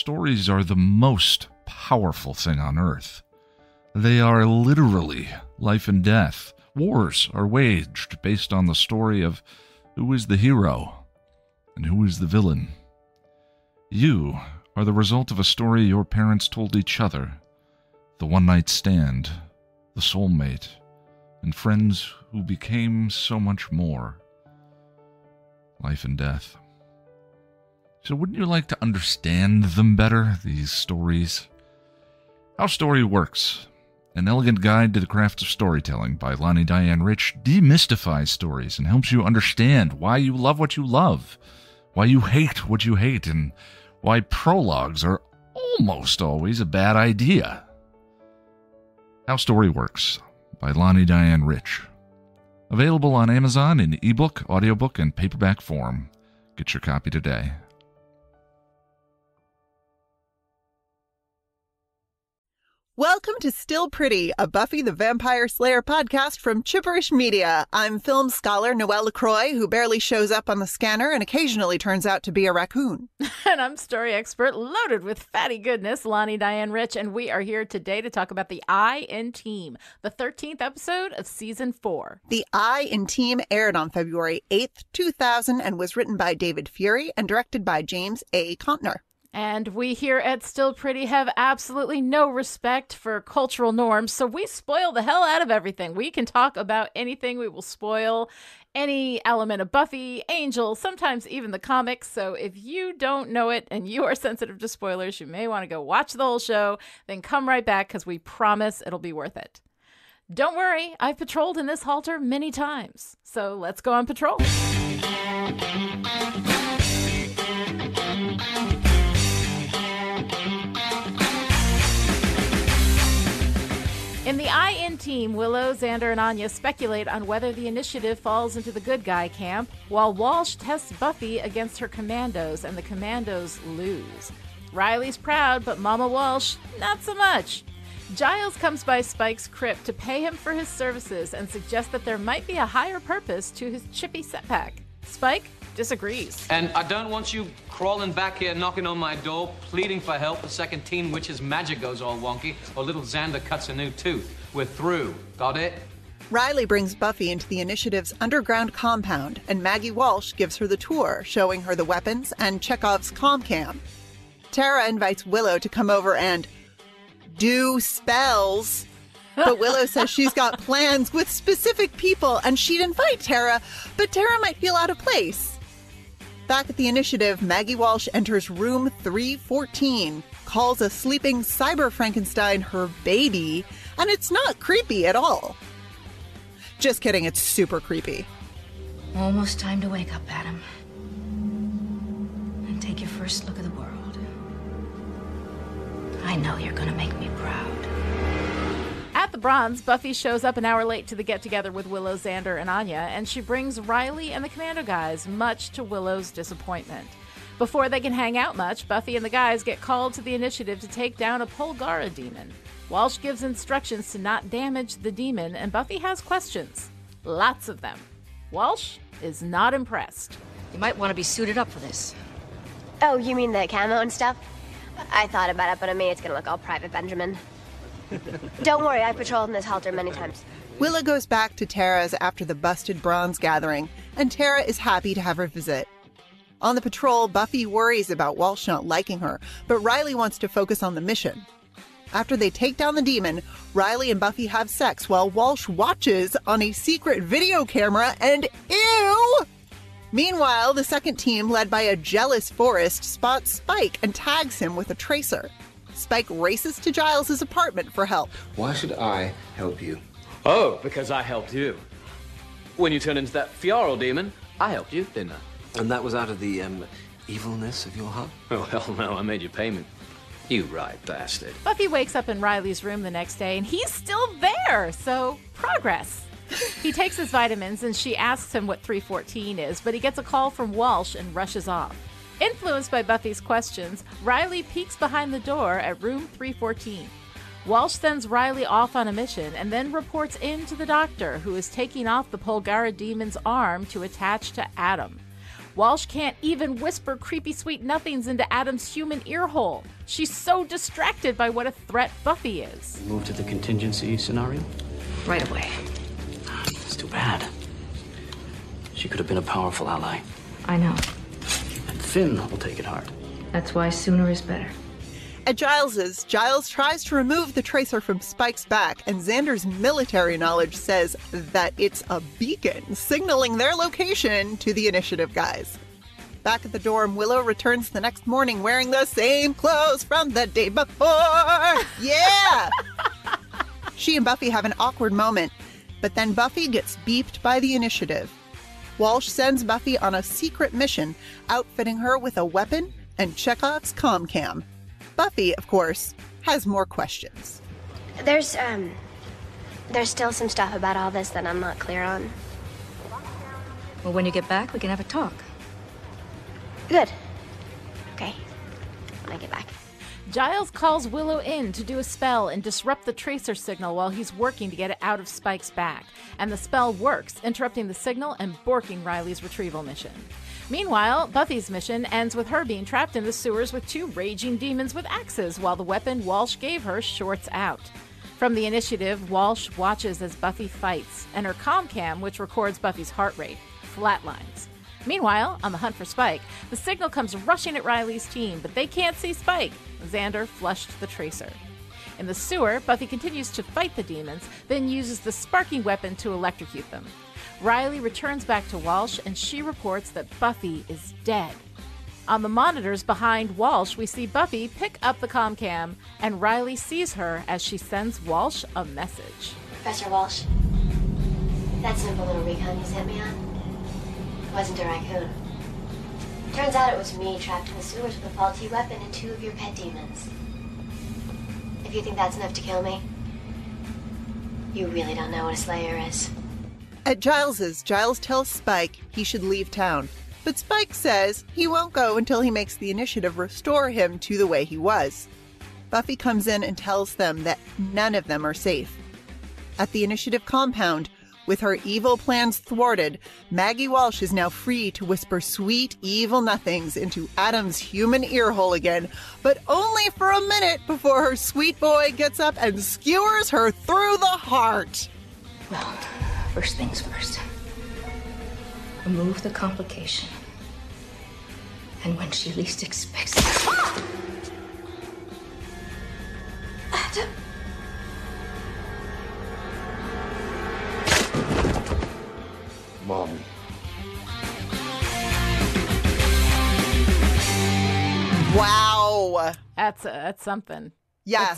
stories are the most powerful thing on earth. They are literally life and death. Wars are waged based on the story of who is the hero and who is the villain. You are the result of a story your parents told each other, the one-night stand, the soulmate, and friends who became so much more. Life and death. So wouldn't you like to understand them better, these stories? How Story Works, An Elegant Guide to the Craft of Storytelling by Lani Diane Rich, demystifies stories and helps you understand why you love what you love, why you hate what you hate, and why prologues are almost always a bad idea. How Story Works by Lani Diane Rich. Available on Amazon in ebook, audiobook, and paperback form. Get your copy today. Welcome to Still Pretty, a Buffy the Vampire Slayer podcast from Chipperish Media. I'm film scholar Noelle LaCroix, who barely shows up on the scanner and occasionally turns out to be a raccoon. And I'm story expert loaded with fatty goodness, Lani Diane Rich, and we are here today to talk about The I in Team, the 13th episode of Season 4. The I in Team aired on February 8th, 2000, and was written by David Fury and directed by James A. Contner. And we here at Still Pretty have absolutely no respect for cultural norms, so we spoil the hell out of everything. We can talk about anything. We will spoil any element of Buffy, Angel, sometimes even the comics. So if you don't know it and you are sensitive to spoilers, you may want to go watch the whole show, then come right back because we promise it'll be worth it. Don't worry, I've patrolled in this halter many times. So let's go on patrol. In the I in Team, Willow, Xander, and Anya speculate on whether the initiative falls into the good guy camp, while Walsh tests Buffy against her commandos, and the commandos lose. Riley's proud, but Mama Walsh, not so much. Giles comes by Spike's crypt to pay him for his services and suggests that there might be a higher purpose to his chippy setback. Spike disagrees. And I don't want you crawling back here, knocking on my door, pleading for help the second Teen Witch's magic goes all wonky, or little Xander cuts a new tooth. We're through. Got it? Riley brings Buffy into the Initiative's underground compound, and Maggie Walsh gives her the tour, showing her the weapons and Chekhov's comm-cam. Tara invites Willow to come over and do spells. But Willow says she's got plans with specific people and she'd invite Tara, but Tara might feel out of place. Back at the Initiative, Maggie Walsh enters room 314, calls a sleeping cyber Frankenstein her baby, and it's not creepy at all. Just kidding, it's super creepy. Almost time to wake up, Adam. And take your first look at the world. I know you're gonna make me proud. At the Bronze, Buffy shows up an hour late to the get-together with Willow, Xander, and Anya, and she brings Riley and the Commando guys, much to Willow's disappointment. Before they can hang out much, Buffy and the guys get called to the Initiative to take down a Polgara demon. Walsh gives instructions to not damage the demon, and Buffy has questions. Lots of them. Walsh is not impressed. You might want to be suited up for this. Oh, you mean the camo and stuff? I thought about it, but to me it's gonna look all Private Benjamin. Don't worry, I've patrolled in this halter many times. Willow goes back to Tara's after the busted Bronze gathering, and Tara is happy to have her visit. On the patrol, Buffy worries about Walsh not liking her, but Riley wants to focus on the mission. After they take down the demon, Riley and Buffy have sex while Walsh watches on a secret video camera, and ew! Meanwhile, the second team, led by a jealous Forrest, spots Spike and tags him with a tracer. Spike races to Giles' apartment for help. Why should I help you? Oh, because I helped you. When you turned into that Fiaro demon, I helped you, didn't I? And that was out of the, evilness of your heart? Oh, hell no, I made you payment. You right bastard. Buffy wakes up in Riley's room the next day, and he's still there, so progress. He takes his vitamins, and she asks him what 314 is, but he gets a call from Walsh and rushes off. Influenced by Buffy's questions, Riley peeks behind the door at room 314. Walsh sends Riley off on a mission and then reports in to the doctor, who is taking off the Polgara demon's arm to attach to Adam. Walsh can't even whisper creepy sweet nothings into Adam's human ear hole. She's so distracted by what a threat Buffy is. Move to the contingency scenario? Right away. It's too bad. She could have been a powerful ally. I know. And Finn will take it hard. That's why sooner is better. At Giles's, Giles tries to remove the tracer from Spike's back, and Xander's military knowledge says that it's a beacon, signaling their location to the Initiative guys. Back at the dorm, Willow returns the next morning wearing the same clothes from the day before. Yeah! She and Buffy have an awkward moment, but then Buffy gets beeped by the Initiative. Walsh sends Buffy on a secret mission, outfitting her with a weapon and Chekhov's comm-cam. Buffy, of course, has more questions. There's still some stuff about all this that I'm not clear on. Well, when you get back, we can have a talk. Good. Okay. When I get back. Giles calls Willow in to do a spell and disrupt the tracer signal while he's working to get it out of Spike's back. And the spell works, interrupting the signal and borking Riley's retrieval mission. Meanwhile, Buffy's mission ends with her being trapped in the sewers with 2 raging demons with axes while the weapon Walsh gave her shorts out. From the Initiative, Walsh watches as Buffy fights, and her comm-cam, which records Buffy's heart rate, flatlines. Meanwhile, on the hunt for Spike, the signal comes rushing at Riley's team, but they can't see Spike. Xander flushed the tracer. In the sewer, Buffy continues to fight the demons, then uses the sparking weapon to electrocute them. Riley returns back to Walsh, and she reports that Buffy is dead. On the monitors behind Walsh, we see Buffy pick up the comm-cam, and Riley sees her as she sends Walsh a message. Professor Walsh, that simple little recon you sent me on wasn't a raccoon. Turns out it was me trapped in the sewers with a faulty weapon and 2 of your pet demons. If you think that's enough to kill me, you really don't know what a slayer is. At Giles's, Giles tells Spike he should leave town, but Spike says he won't go until he makes the Initiative restore him to the way he was. Buffy comes in and tells them that none of them are safe. At the Initiative compound, with her evil plans thwarted, Maggie Walsh is now free to whisper sweet, evil nothings into Adam's human earhole again, but only for a minute before her sweet boy gets up and skewers her through the heart. Well, first things first. Remove the complication. And when she least expects it. Adam. Mommy. Wow. That's something. Yeah.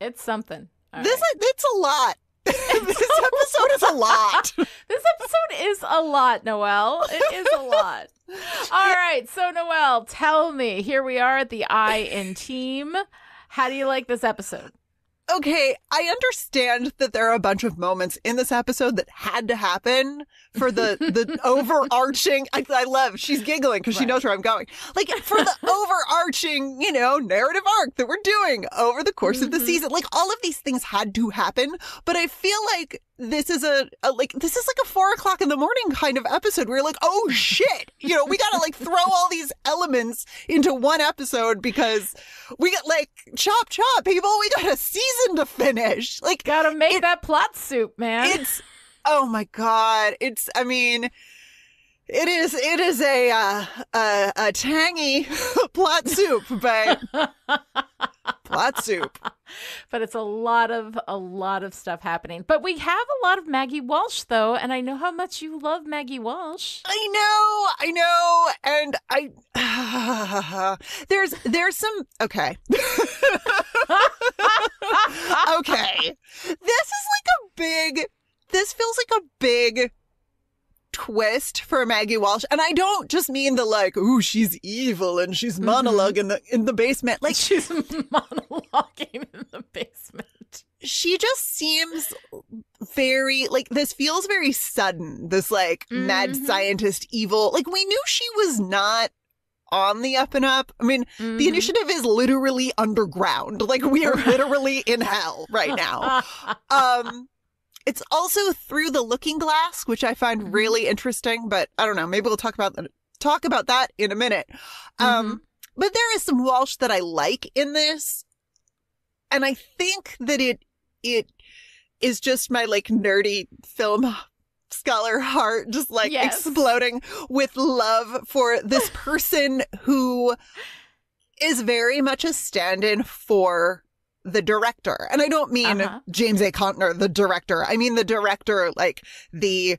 It's something. All It's a lot. This episode is a lot. This episode is a lot, Noelle. It is a lot. All right. So, Noelle, tell me. Here we are at the I in team. How do you like this episode? Okay, I understand that there are a bunch of moments in this episode that had to happen for the overarching. I love, she's giggling because she knows where I'm going. Like, for the overarching, narrative arc that we're doing over the course of the season. Like, all of these things had to happen, but I feel like this is like a 4 o'clock in the morning kind of episode where you're like, oh shit, we gotta throw all these elements into one episode because we got chop, people, we got a season to finish. Like, gotta make that plot soup, man. Oh my God. It is a tangy plot soup, but plot soup. But it's a lot of stuff happening. But we have a lot of Maggie Walsh, though, and I know how much you love Maggie Walsh. I know, and there's some okay. Okay, this feels like a big twist for Maggie Walsh, and I don't just mean the ooh, she's evil and she's monologuing in the basement. Like, she's monologuing in the basement. She just seems very this feels very sudden. This mad scientist evil. Like, we knew she was not on the up and up. I mean, the Initiative is literally underground. Like, we are literally in hell right now. It's also through the looking glass, which I find really interesting, but I don't know. Maybe we'll talk about that talk about that in a minute. But there is some Walsh that I like in this. And I think that it is just my like nerdy film scholar heart just like exploding with love for this person who is very much a stand-in for the director. And I don't mean James A. Contner, the director. I mean the director, like the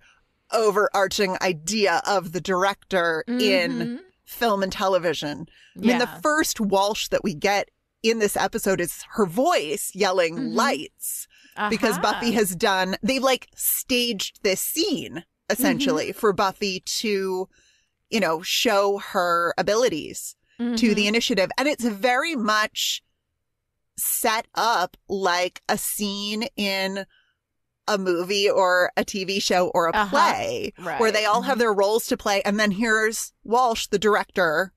overarching idea of the director in film and television. I mean, the first Walsh that we get in this episode is her voice yelling lights because Buffy has done, they've like staged this scene essentially for Buffy to, you know, show her abilities to the initiative. And it's very much set up like a scene in a movie or a TV show or a play where they all have their roles to play. And then here's Walsh, the director,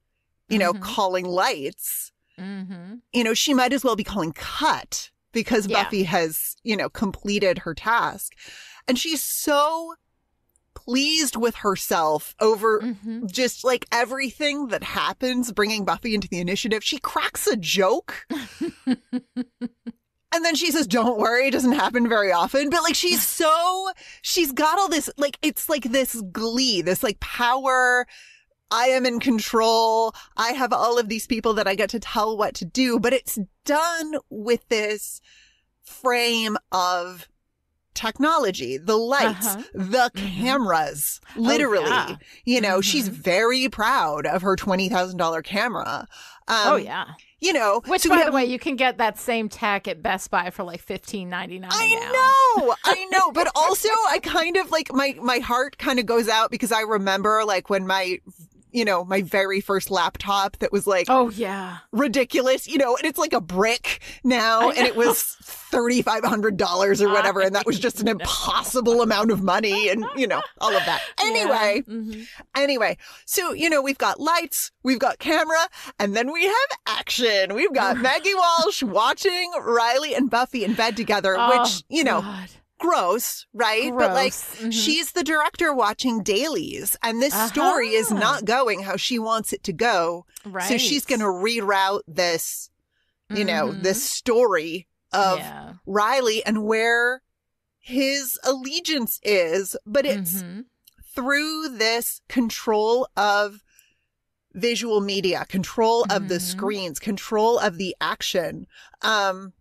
you know, calling lights. You know, she might as well be calling cut because Buffy has, you know, completed her task. And she's so pleased with herself over just like everything that happens, bringing Buffy into the initiative. She cracks a joke. And then she says, don't worry, it doesn't happen very often. But like, she's got all this, like, it's like this glee, this like power. I am in control. I have all of these people that I get to tell what to do. But it's done with this frame of technology, the lights, the cameras, literally. You know, she's very proud of her $20,000 camera. You know, which, by the way, you can get that same tech at Best Buy for like $15.99 now. I know. But also, I kind of like my heart kind of goes out because I remember like when my very first laptop that was like, ridiculous, you know, and it's like a brick now, and it was $3,500 or whatever, and that was just an impossible amount of money, and you know, all of that. Anyway, so you know, we've got lights, we've got camera, and then we have action. We've got Maggie Walsh watching Riley and Buffy in bed together, which you know. God. Gross, right? But like, she's the director watching dailies, and this story is not going how she wants it to go. Right. So she's going to reroute this, you know, this story of Riley and where his allegiance is. But it's through this control of visual media, control of the screens, control of the action. And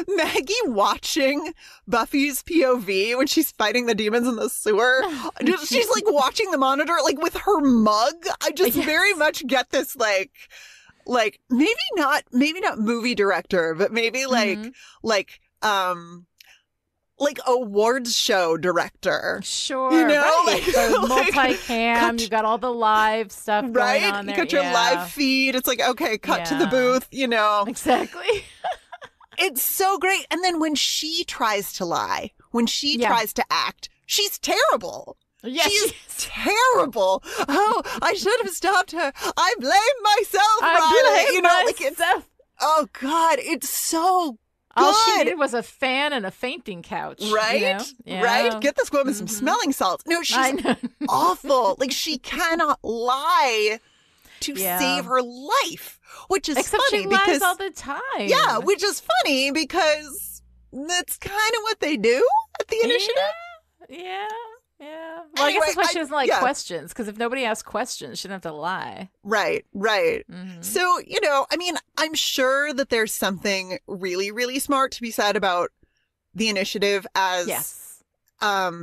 Maggie watching Buffy's POV when she's fighting the demons in the sewer. She's like watching the monitor like with her mug. I just very much get this like maybe not movie director, but maybe like awards show director. Sure. You know? Right. The multi-cam, you got all the live stuff going on there. You got your live feed. It's like, okay, cut to the booth, you know. Exactly. It's so great. And then when she tries to lie, when she tries to act, she's terrible. Yes, she's terrible. Oh, I should have stopped her. I blame myself, Riley. You know, like it's, oh God, it's so good. All she needed was a fan and a fainting couch. Right? You know? Yeah. Right? Get this woman some smelling salts. No, she's awful. Like, she cannot lie to save her life. Which is Except funny she because lies all the time. Yeah, which is funny because that's kind of what they do at the initiative. Yeah. Well, anyway, I guess that's why she doesn't like questions, because if nobody asks questions, she doesn't have to lie. Right. So, you know, I mean, I'm sure that there's something really, really smart to be said about the initiative as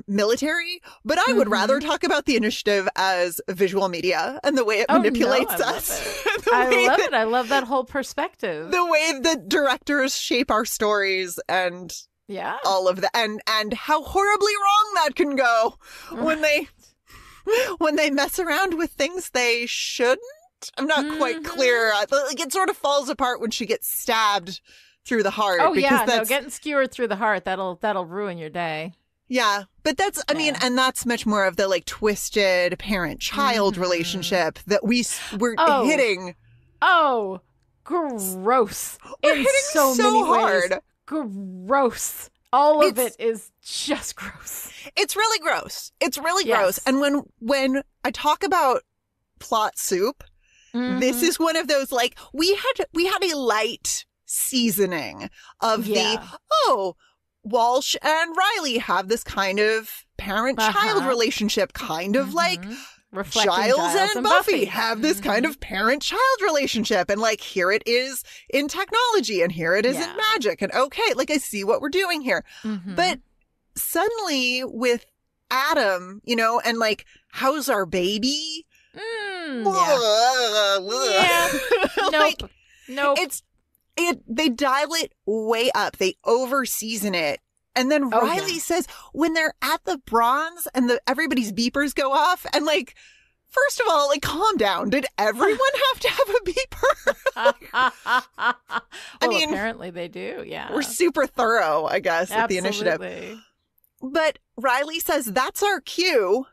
military, but I would rather talk about the initiative as visual media and the way it manipulates us. I love it. I love that whole perspective. The way that directors shape our stories and all of that, and how horribly wrong that can go when they mess around with things they shouldn't. I'm not quite clear. Like, it sort of falls apart when she gets stabbed through the heart. Oh yeah, no, getting skewered through the heart, that'll ruin your day. Yeah, but that's, I mean, and that's much more of the like twisted parent-child relationship that we're hitting. Oh, gross. We're hitting so many hard. Ways. Gross. All of it is just gross. It's really gross. It's really Yes. gross. And when I talk about plot soup, this is one of those, like, we had a light seasoning of Walsh and Riley have this kind of parent-child relationship, kind of like Reflecting Giles and Buffy have this kind of parent-child relationship. And like, here it is in technology and here it is in magic. And okay, like, I see what we're doing here. But suddenly with Adam, you know, and like, how's our baby? Nope. Nope. They dial it way up. They over season it. And then Riley says when they're at the bronze and everybody's beepers go off, and like, first of all, like, calm down. Did everyone have to have a beeper? I mean, apparently they do. Yeah. We're super thorough, I guess, at the initiative. But Riley says that's our cue.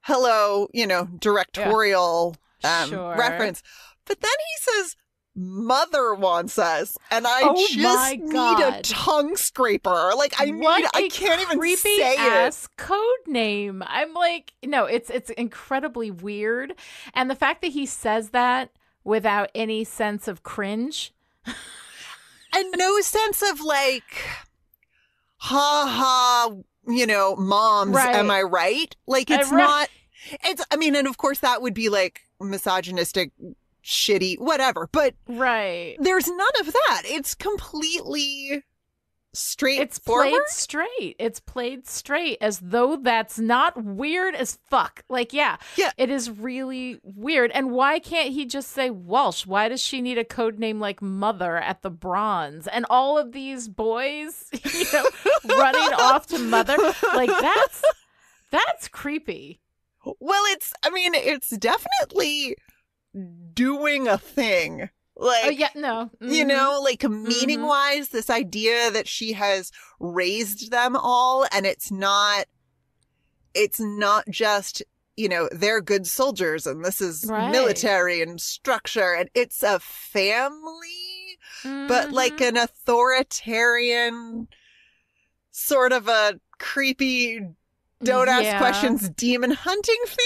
Hello, you know, directorial reference. But then he says, Mother wants us, and I just need a tongue scraper. Like, I can't even say ass code name. I'm like, no, it's incredibly weird. And the fact that he says that without any sense of cringe. And no sense of like, ha ha, you know, moms, am I right? Like, it's not, I mean, and of course that would be like misogynistic, shitty, whatever, but there's none of that. It's completely straight. It's played straight. It's played straight as though that's not weird as fuck. Like, it is really weird. And why can't he just say Walsh? Why does she need a code name like Mother at the bronze? And all of these boys, you know, running off to Mother. Like, that's creepy. Well, it's definitely doing a thing. Like, you know, like, meaning wise, this idea that she has raised them all, and it's not just, you know, they're good soldiers and this is military and structure, and it's a family, but like an authoritarian sort of a creepy, don't ask questions, demon hunting family.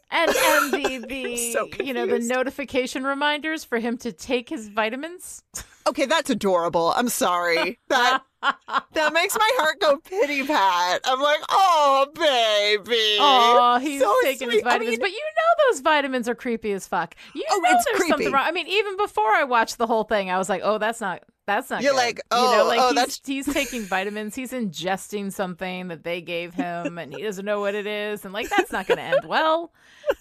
And the so you know, the notification reminders for him to take his vitamins. Okay, that's adorable. I'm sorry. That makes my heart go pity pat. I'm like, oh, baby. Oh, he's so taking sweet. his vitamins. I mean, but you know those vitamins are creepy as fuck. You know it's there's creepy. something wrong. I mean, even before I watched the whole thing, I was like, oh, that's not You're good. like, you know, like that's... he's taking vitamins. He's ingesting something that they gave him, and he doesn't know what it is. And like, that's not going to end well.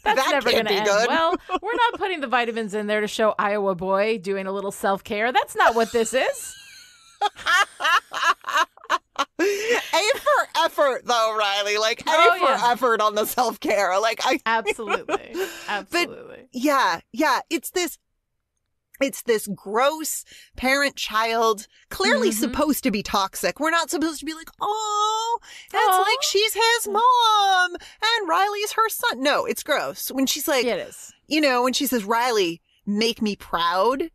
That's that never going to end good. well. We're not putting the vitamins in there to show Iowa boy doing a little self-care. That's not what this is. A for effort, though, Riley. Like, A for effort on the self-care. Like, Absolutely. But, yeah. It's this gross parent-child, clearly supposed to be toxic. We're not supposed to be like, oh, it's like she's his mom and Riley's her son. No, it's gross. When she's like, it is. You know, when she says, Riley, make me proud,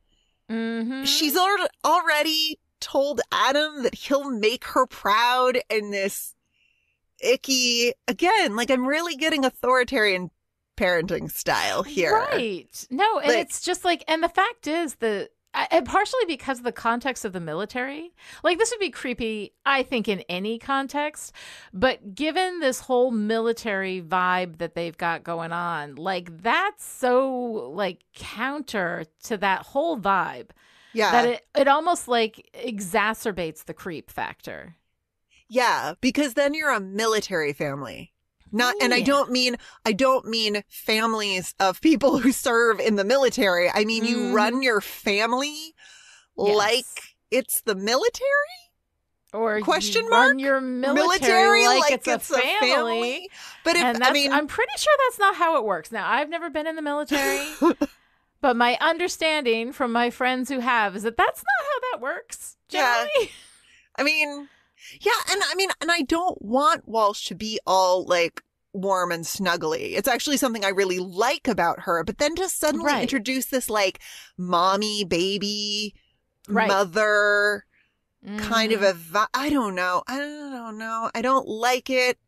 she's already told Adam that he'll make her proud, and this icky, again, like, I'm really getting authoritarian parenting style here. Right. No, and it's just like, and the fact is that, and partially because of the context of the military, like, this would be creepy, I think, in any context, but given this whole military vibe that they've got going on, like, that's so, like, counter to that whole vibe. Yeah. That it almost, like, exacerbates the creep factor. Yeah, because then you're a military family. And I don't mean families of people who serve in the military. I mean, you run your family like it's the military? Or question you mark? Run your military like it's a family. But I'm pretty sure that's not how it works. Now, I've never been in the military, but my understanding from my friends who have is that that's not how that works. Generally. Yeah. I mean, yeah, and I don't want Walsh to be all like warm and snuggly. It's actually something I really like about her, but then to suddenly introduce this like mommy, baby, mother, kind of a I don't know. I don't like it.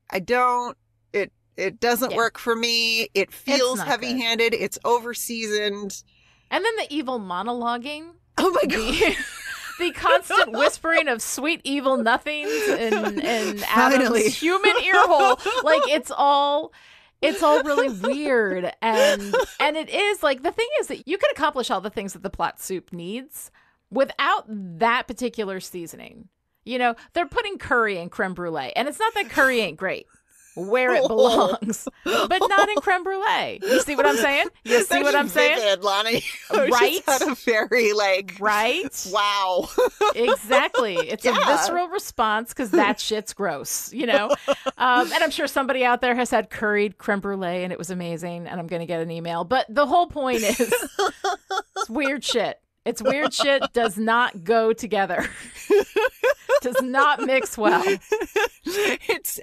It doesn't work for me. It feels heavy-handed. It's over-seasoned. And then the evil monologuing. Oh my God. The constant whispering of sweet evil nothings in Adam's human earhole. Like it's all really weird. And it is like, the thing is that you can accomplish all the things that the plot soup needs without that particular seasoning. You know, they're putting curry in creme brulee, and it's not that curry ain't great where it belongs, but not in creme brulee. You see what I'm saying? You see what I'm saying? Vivid, Lani. Right? Just had a very right? Wow. Exactly. It's a visceral response because that shit's gross, you know? And I'm sure somebody out there has had curried creme brulee and it was amazing, and I'm going to get an email. But the whole point is it's weird shit. It's weird shit does not go together. Does not mix well. This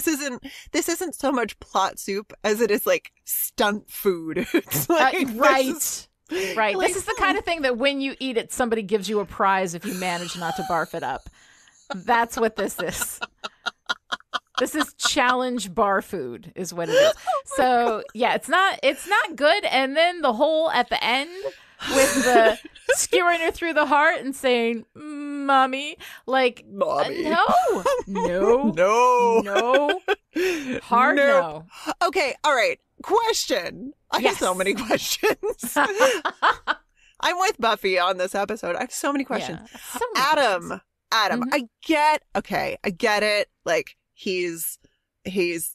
isn't so much plot soup as it is like stunt food. It's like, right. Like, this is the kind of thing that when you eat it, somebody gives you a prize if you manage not to barf it up. That's what this is. This is challenge bar food is what it is. So yeah, it's not good. And then the whole at the end with the skewering her through the heart and saying, "Mommy," like, Mommy. no, hard no. Okay, all right. Question. I have so many questions. I'm with Buffy on this episode. I have so many questions. Yeah, so many Adam, Mm-hmm. I get it. Like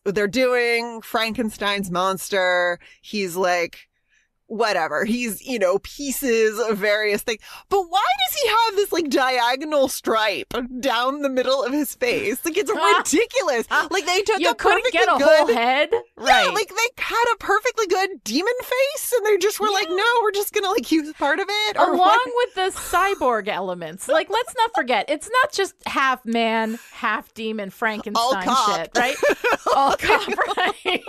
they're doing Frankenstein's monster. He's like, whatever. He's, pieces of various things. But why does he have this like diagonal stripe down the middle of his face? Like, it's ridiculous. Like, they took you a couldn't perfectly get a good whole head. Yeah, Right. like they had a perfectly good demon face, and they just were like, no, we're just gonna like use part of it. Or along with the cyborg elements. Like, let's not forget, it's not just half man, half demon Frankenstein shit, right? All cop, right?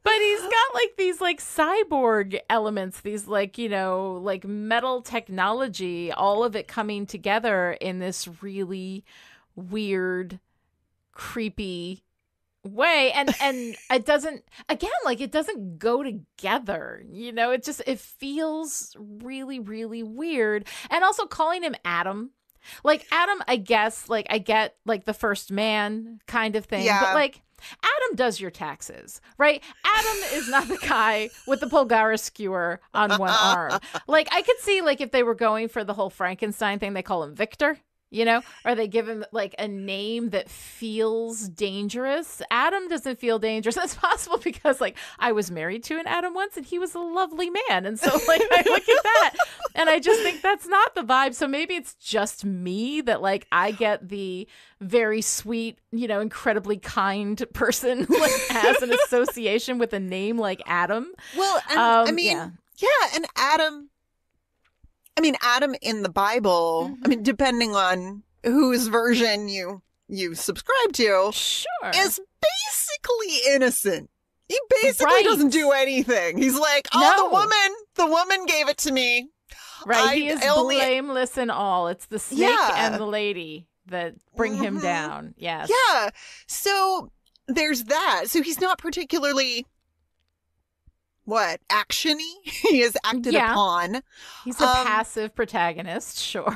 But he's got like these like cyborg elements, these like, like metal technology, all of it coming together in this really weird, creepy way. And it doesn't go together. It feels really, really weird. And also calling him Adam. Like Adam, I guess, like I get like the first man kind of thing. Yeah. But like Adam does your taxes, right? Adam is not the guy with the Pulgaris skewer on one arm. Like, I could see, like, if they were going for the whole Frankenstein thing, they call him Victor, or they give him, like, a name that feels dangerous. Adam doesn't feel dangerous. That's possible because, like, I was married to an Adam once, and he was a lovely man. And so, like, I look at that, and I just think that's not the vibe. So maybe it's just me that, like, I get the very sweet, incredibly kind person like has an association with a name like Adam. Well, and and Adam in the Bible, depending on whose version you subscribe to, sure, is basically innocent. He basically doesn't do anything. He's like, the woman gave it to me. Right, he is blameless in all. It's the snake and the lady that bring him down. Yes. Yeah. So there's that. So he's not particularly actiony. He is acted upon. He's a passive protagonist, sure.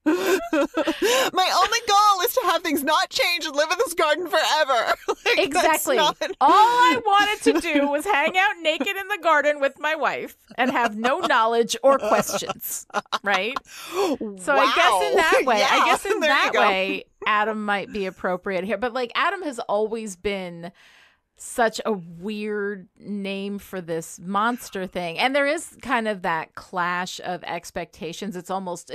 My only goal is to have things not change and live in this garden forever. Like, exactly. All I wanted to do was hang out naked in the garden with my wife and have no knowledge or questions. Right? So I guess in that way, Adam might be appropriate here. But like Adam has always been such a weird name for this monster thing, and there is kind of that clash of expectations. It's almost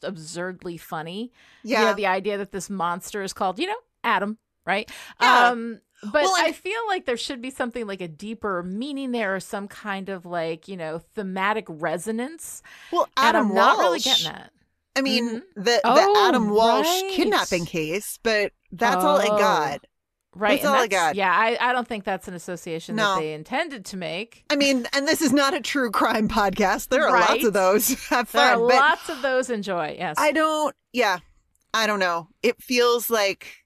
absurdly funny. The idea that this monster is called Adam, right? But I feel like there should be something like a deeper meaning there, or some kind of like thematic resonance. Well, and I'm not really Walsh, getting that. I mean, the Adam Walsh kidnapping case, but that's all I got. Right. That's all I got. Yeah, I don't think that's an association that they intended to make. I mean, and this is not a true crime podcast. There are lots of those. Have fun. There are lots of those. Enjoy. Yes. I don't know. It feels like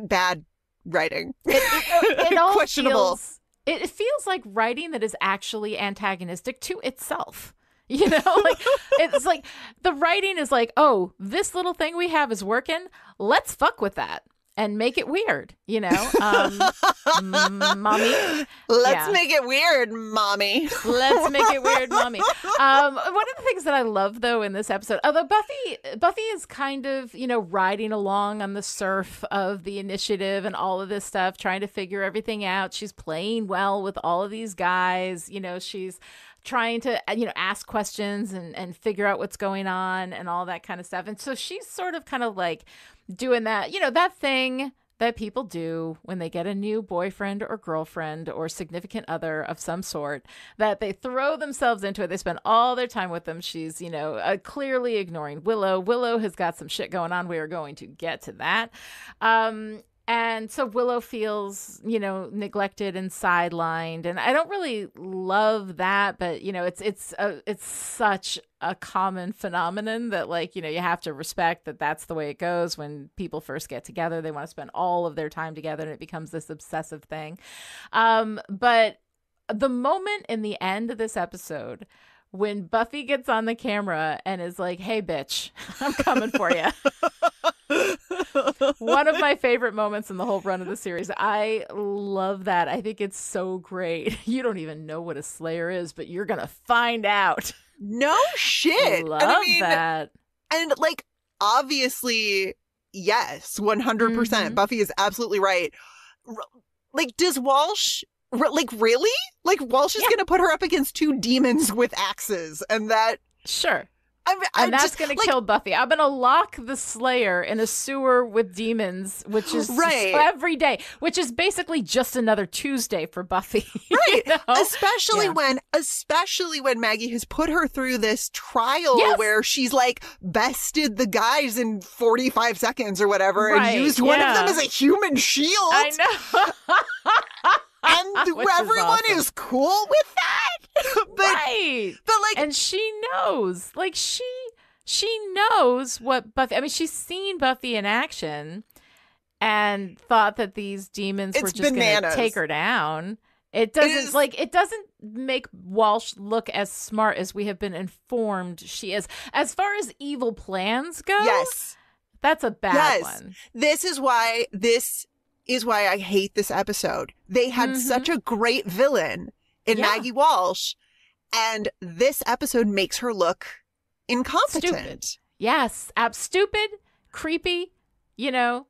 bad writing. It all questionable. It feels like writing that is actually antagonistic to itself. You know, like it's like the writing is like, oh, this little thing we have is working. Let's fuck with that and make it weird. You know, mommy. Let's make it weird, mommy. Let's make it weird, mommy. One of the things that I love, though, in this episode, although Buffy is kind of, you know, riding along on the surf of the initiative and all of this stuff, trying to figure everything out. She's playing well with all of these guys. You know, she's trying to, you know, ask questions and figure out what's going on and all that kind of stuff. And so she's sort of kind of like doing that, you know, that thing that people do when they get a new boyfriend or girlfriend or significant other of some sort, that they throw themselves into it. They spend all their time with them. She's, you know, clearly ignoring Willow. Willow has got some shit going on. We are going to get to that. And so Willow feels, you know, neglected and sidelined, and I don't really love that, but you know, it's such a common phenomenon that, like, you know, you have to respect that that's the way it goes when people first get together. They want to spend all of their time together, and it becomes this obsessive thing. But the moment in the end of this episode when Buffy gets on the camera and is like, "Hey, bitch, I'm coming for you." One of my favorite moments in the whole run of the series. I love that. I think it's so great. You don't even know what a Slayer is, but you're gonna find out. No shit. Love that. And like, obviously, yes, 100%. Buffy is absolutely right. Like, does Walsh? Like, really? Like, Walsh is gonna put her up against two demons with axes, and that. Sure. And that's going to kill Buffy. I'm going to lock the Slayer in a sewer with demons, which is every day, which is basically just another Tuesday for Buffy. Right. You know? Especially when Maggie has put her through this trial where she's like bested the guys in 45 seconds or whatever and used one of them as a human shield. I know. And everyone is cool with that. But like, and she knows, like she knows what Buffy, I mean, she's seen Buffy in action and thought that these demons were just going to take her down. It doesn't make Walsh look as smart as we have been informed she is. As far as evil plans go, that's a bad one. This is why I hate this episode. They had such a great villain in Maggie Walsh, and this episode makes her look incompetent. Stupid. Yes, stupid, creepy, you know,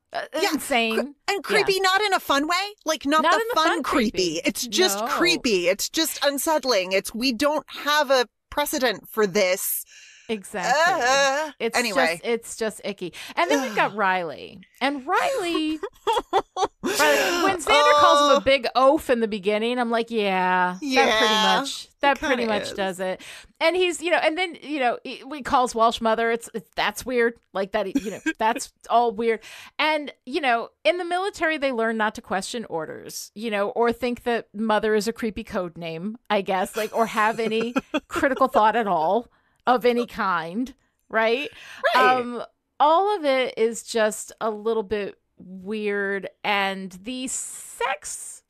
insane. And creepy, not in a fun way. Like, not the fun creepy. It's just creepy. It's just unsettling. We don't have a precedent for this. Exactly. It's just icky. And then we've got Riley. And Riley, when Xander calls him a big oaf in the beginning, I'm like, that pretty much does it. And he's, you know, and then, you know, he calls Walsh mother. That's weird. Like that, you know, that's all weird. And, you know, in the military, they learn not to question orders, you know, or think that mother is a creepy code name, I guess, like, or have any critical thought at all of any kind, right? All of it is just a little bit weird, and the sex.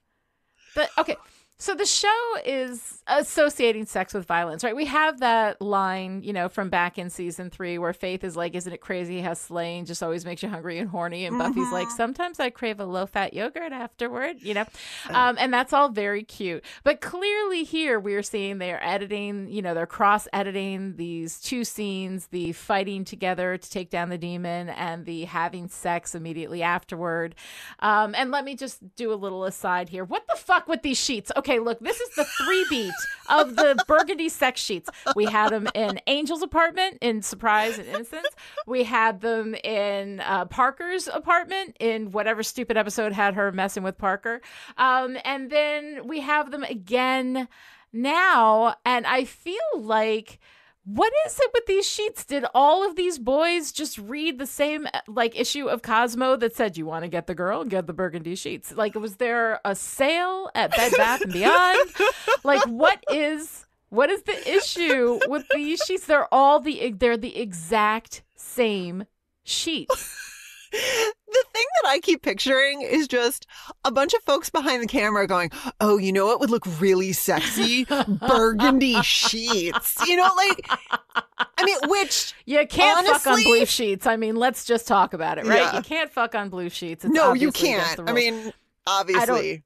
So the show is associating sex with violence, right? We have that line, you know, from back in season 3 where Faith is like, "Isn't it crazy how slaying just always makes you hungry and horny?" And Buffy's like, "Sometimes I crave a low-fat yogurt afterward," you know? And that's all very cute. But clearly here we're seeing they're editing, you know, they're cross-editing these two scenes, the fighting together to take down the demon and the having sex immediately afterward. And let me just do a little aside here. What the fuck with these sheets? Okay, look, this is the 3-beat of the burgundy sex sheets. We had them in Angel's apartment in Surprise and Innocence. We had them in Parker's apartment in whatever stupid episode had her messing with Parker. And then we have them again now. And I feel like What is it with these sheets? Did all of these boys just read the same like issue of Cosmo that said, you want to get the girl, get the burgundy sheets? Like, was there a sale at Bed Bath & Beyond? Like, what is the issue with these sheets? They're the exact same sheets. The thing that I keep picturing is just a bunch of folks behind the camera going, oh, you know what would look really sexy? Burgundy sheets. You know, like, I mean, which you can't honestly, fuck on blue sheets. I mean, let's just talk about it, right? Yeah. You can't fuck on blue sheets. It's no, you can't. I mean, obviously.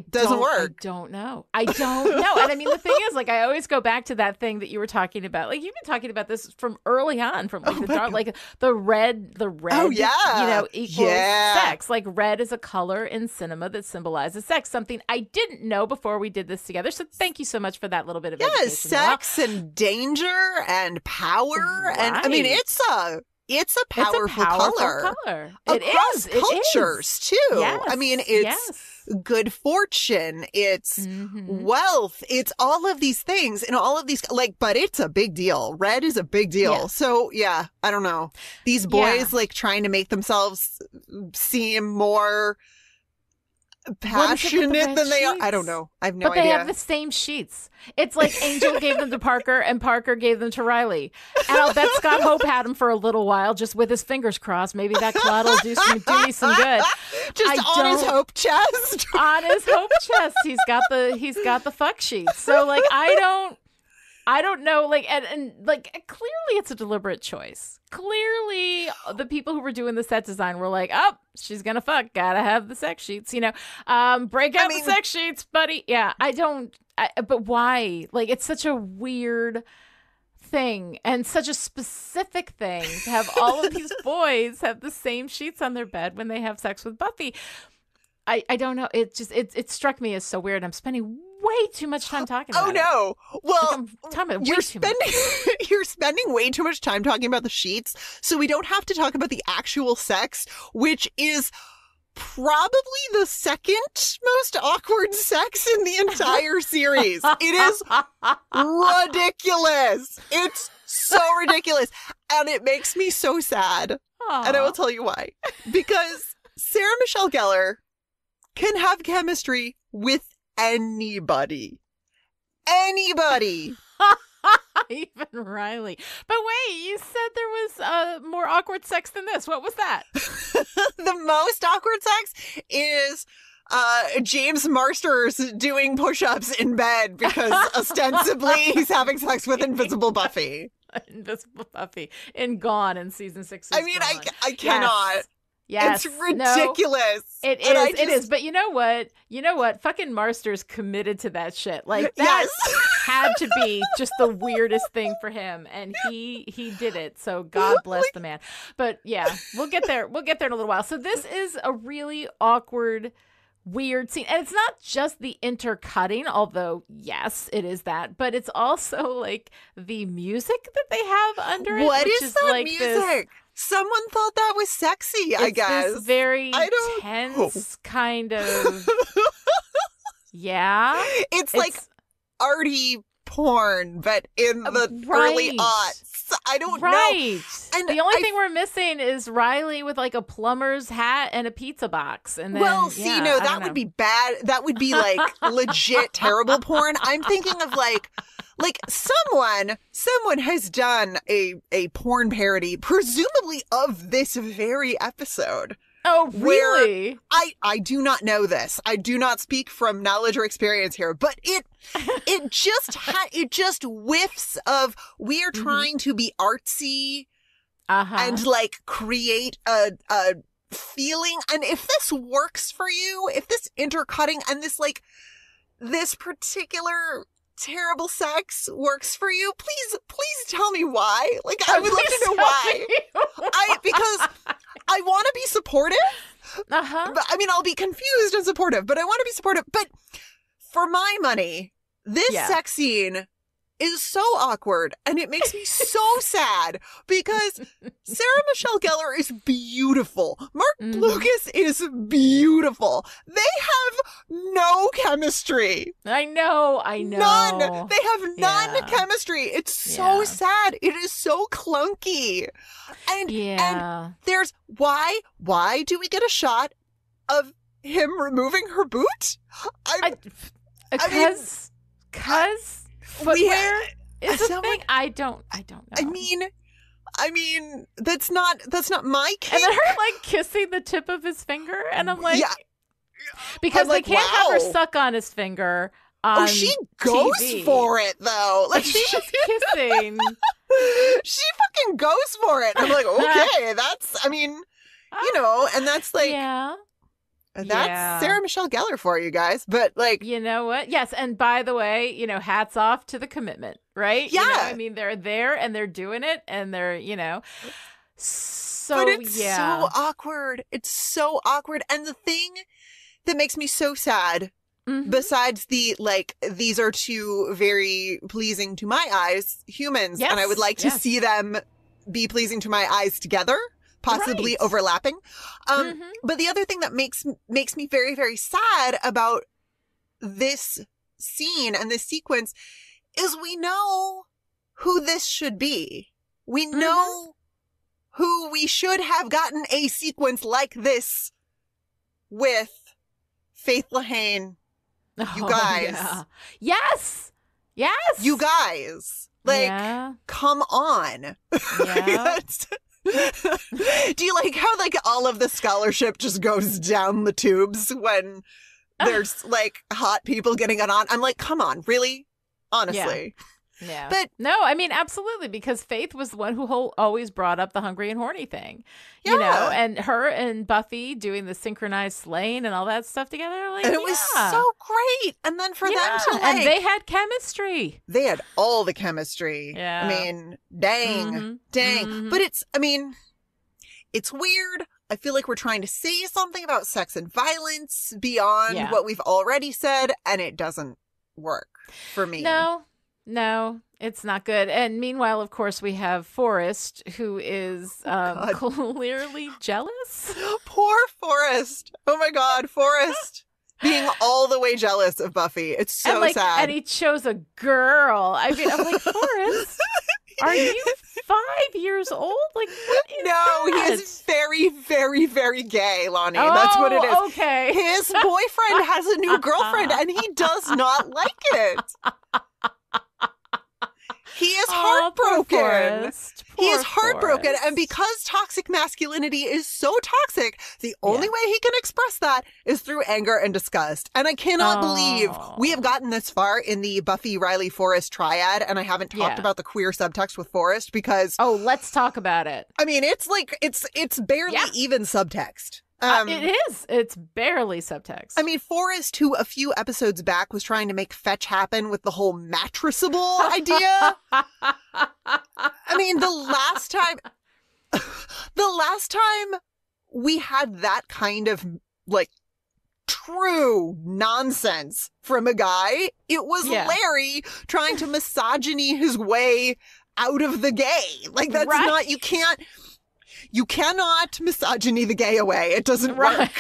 Doesn't work. I don't know. And I mean, the thing is, like, I always go back to that thing that you were talking about. Like, you've been talking about this from early on, from like the red, oh, yeah. you know, equals sex. Like, red is a color in cinema that symbolizes sex. Something I didn't know before we did this together. So thank you so much for that little bit of education. Sex and danger and power. Right. And I mean, it's a powerful color. It across is. cultures too. Yes. I mean, it's good fortune, it's wealth, it's all of these things and all of these, like, but it's a big deal. Red is a big deal. Yeah. So yeah, I don't know. These boys like trying to make themselves seem more passionate than they are. I don't know. I have no idea. But they have the same sheets. It's like Angel gave them to Parker and Parker gave them to Riley. And I'll bet Scott Hope had them for a little while, just with his fingers crossed. Maybe that clot will do me some good. Just on his hope chest. On his hope chest, he's got the fuck sheets. So like, I don't know, like, and like, clearly it's a deliberate choice. Clearly, the people who were doing the set design were like, oh, she's gonna fuck, gotta have the sex sheets, you know, break out the sex sheets, buddy. Yeah, but why? Like, it's such a weird thing and such a specific thing to have all of these boys have the same sheets on their bed when they have sex with Buffy. I don't know. It struck me as so weird. I'm spending way too much time talking about it. Oh, no. Well, like you're spending way too much time talking about the sheets, so we don't have to talk about the actual sex, which is probably the second most awkward sex in the entire series. It is ridiculous. It's so ridiculous. And it makes me so sad. Aww. And I will tell you why. Because Sarah Michelle Gellar can have chemistry with anybody. Anybody. Even Riley. But wait, you said there was more awkward sex than this. What was that? The most awkward sex is James Marsters doing push-ups in bed because ostensibly he's having sex with Invisible Buffy. Invisible Buffy in Gone in season 6. I mean, I cannot. Yes. It's ridiculous. No, it is. But you know what? Fucking Marsters committed to that shit. Like, that had to be just the weirdest thing for him. And he did it. So God bless the man. But yeah, we'll get there. We'll get there in a little while. So this is a really awkward, weird scene. And it's not just the intercutting, although yes, it is that, but it's also like the music that they have under it. What is that like music? Someone thought that was sexy, I guess. This very tense kind of. Yeah. It's like arty porn, but in the early aughts. I don't know. And the only thing we're missing is Riley with like a plumber's hat and a pizza box. And then, that would be bad. That would be like legit terrible porn. I'm thinking of like someone has done a porn parody, presumably of this very episode. Oh, really? I do not know this. I do not speak from knowledge or experience here, but it just whiffs of we are trying to be artsy and like create a feeling. And if this works for you, if this intercutting and this particular terrible sex works for you, please tell me why. Like, I would love to know why. Because I want to be supportive. But, I mean, I'll be confused and supportive, but I want to be supportive. But for my money, this sex scene is so awkward, and it makes me so sad because Sarah Michelle Gellar is beautiful. Mark Lucas is beautiful. They have no chemistry. I know. None. They have none chemistry. It's so sad. It is so clunky. And there's why do we get a shot of him removing her boot? Because where is the thing? I don't know. I mean, that's not my kink. And then her like kissing the tip of his finger, and I'm like, because they can't have her suck on his finger. On she goes TV. For it though. Like she was kissing. She fucking goes for it. I'm like, okay, that's. I mean, and that's like. Yeah. That's Sarah Michelle Gellar for you guys. But like, you know what? Yes. And by the way, hats off to the commitment, right? Yeah. They're there and they're doing it and they're, so but it's so awkward. It's so awkward. And the thing that makes me so sad, besides the like, these are two very pleasing to my eyes humans, and I would like to see them be pleasing to my eyes together. Possibly overlapping. But the other thing that makes me very, very sad about this scene and this sequence is we know who this should be. We know who we should have gotten a sequence like this with. Faith Lehane. You guys. Yes! You guys. Like, come on. Yeah. Do you like how like all of the scholarship just goes down the tubes when there's like hot people getting it on? I'm like, come on, really? Honestly. Yeah. But no, I mean, absolutely, because Faith was the one who always brought up the hungry and horny thing. And her and Buffy doing the synchronized slaying and all that stuff together. Like, and it was so great. And then for them to like. And they had chemistry. They had all the chemistry. Yeah. I mean, dang. But it's weird. I feel like we're trying to say something about sex and violence beyond what we've already said, and it doesn't work for me. No, it's not good. And meanwhile, of course, we have Forrest, who is clearly jealous. Poor Forrest. Oh my God, Forrest. Being all the way jealous of Buffy. It's so sad. And he chose a girl. I mean, I'm like, Forrest, are you 5 years old? Like, what is that? He is very, very, very gay, Lani. That's what it is. Okay. His boyfriend has a new girlfriend, and he does not like it. He is heartbroken. He is heartbroken. Forrest. And because toxic masculinity is so toxic, the only way he can express that is through anger and disgust. And I cannot believe we have gotten this far in the Buffy, Riley, Forrest triad, and I haven't talked about the queer subtext with Forrest because... Oh, let's talk about it. I mean, it's like, it's barely even subtext. It is. It's barely subtext. I mean, Forrest, who a few episodes back was trying to make fetch happen with the whole mattressable idea. I mean, the last time we had that kind of like true nonsense from a guy, it was Larry trying to misogyny his way out of the gay. Like that's not, you cannot misogyny the gay away. It doesn't work.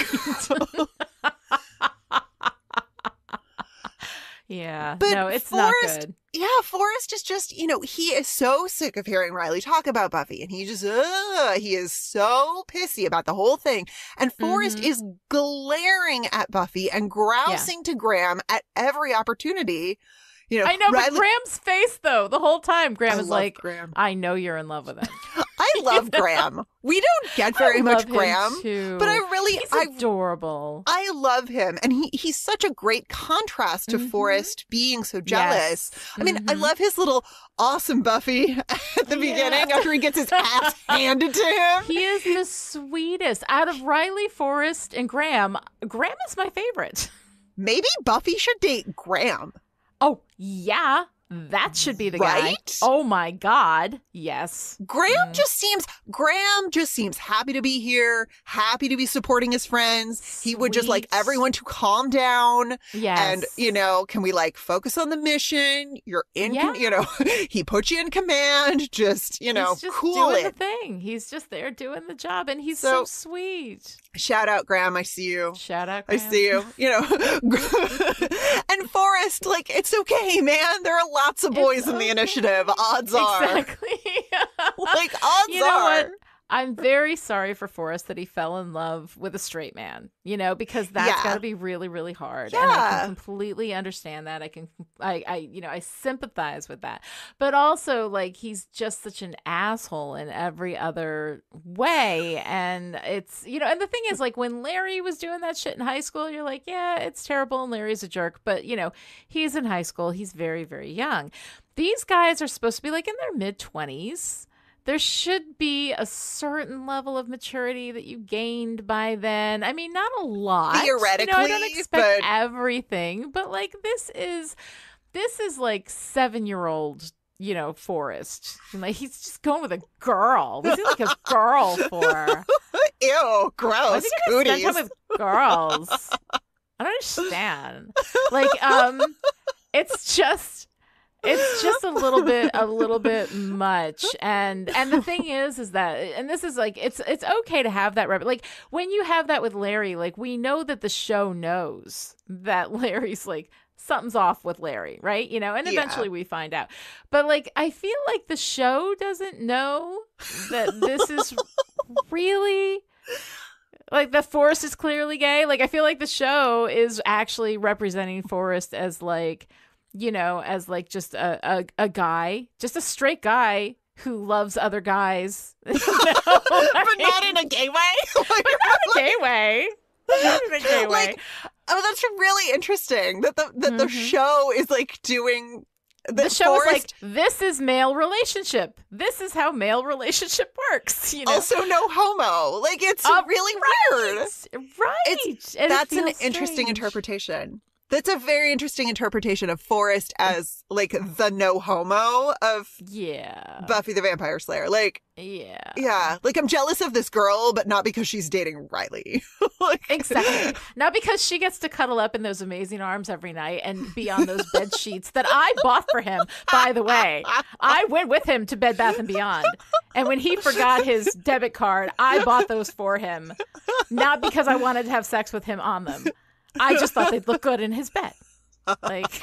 Yeah. But no, it's Forrest, not good. Yeah, Forrest is just, he is so sick of hearing Riley talk about Buffy. And he just, he is so pissy about the whole thing. And Forrest is glaring at Buffy and grousing to Graham at every opportunity. I know, but Graham's face, though, the whole time, Graham is like, Graham. I know you're in love with him. I love Graham. We don't get very much Graham, too. But He's adorable. I love him, and he's such a great contrast to Forrest being so jealous. Yes. I mean, I love his little awesome Buffy at the beginning after he gets his ass handed to him. He is the sweetest. Out of Riley, Forrest, and Graham is my favorite. Maybe Buffy should date Graham. Oh, yeah. That should be the Right? guy. Oh my God. Yes. Graham just seems happy to be here, happy to be supporting his friends. He would just like Sweet. everyone to calm down. Yes. And, can we like focus on the mission? You're in, Yeah. he put you in command. Just, He's just cool doing it. the thing. He's just there doing the job, and he's so sweet. Shout out, Graham. I see you. Shout out, I Graham. see you. And Forrest, like, it's okay, man. There are lots of boys in the initiative. Odds are. Exactly. Like, odds You know are. what? I'm very sorry for Forrest that he fell in love with a straight man, because that's got to be really, really hard. And I can completely understand that. I sympathize with that. But also, like, he's just such an asshole in every other way. And it's, and the thing is, like, when Larry was doing that shit in high school, you're like, yeah, it's terrible and Larry's a jerk. But, he's in high school. He's very, very young. These guys are supposed to be like in their mid-20s. There should be a certain level of maturity that you gained by then. I mean, not a lot. Theoretically, I don't expect everything, but like this is like 7-year-old, Forrest. Like he's just going with a girl. What's he like a girl for? Ew, gross. Why's he gonna spend time with girls? I don't understand. Like, it's just a little bit much. And the thing is that, and this is like, it's okay to have that, like when you have that with Larry, like we know that the show knows that Larry's like, something's off with Larry, right? And eventually we find out. But like, I feel like the show doesn't know that this is really like that Forrest is clearly gay. Like, I feel like the show is actually representing Forrest as like, as like just a guy, just a straight guy who loves other guys. But not in a gay way. But not in a gay way. Not in a gay way. Like, oh, that's really interesting that the show is like doing. The show is like, this is male relationship. This is how male relationship works. Also, no homo. Like, it's really weird. Right. That's an interesting interpretation. That's a very interesting interpretation of Forrest as like the no homo of Buffy the Vampire Slayer. Like, yeah. Like, I'm jealous of this girl, but not because she's dating Riley. Exactly. Not because she gets to cuddle up in those amazing arms every night and be on those bed sheets that I bought for him. By the way, I went with him to Bed Bath & Beyond. And when he forgot his debit card, I bought those for him. Not because I wanted to have sex with him on them. I just thought they'd look good in his bed. Like,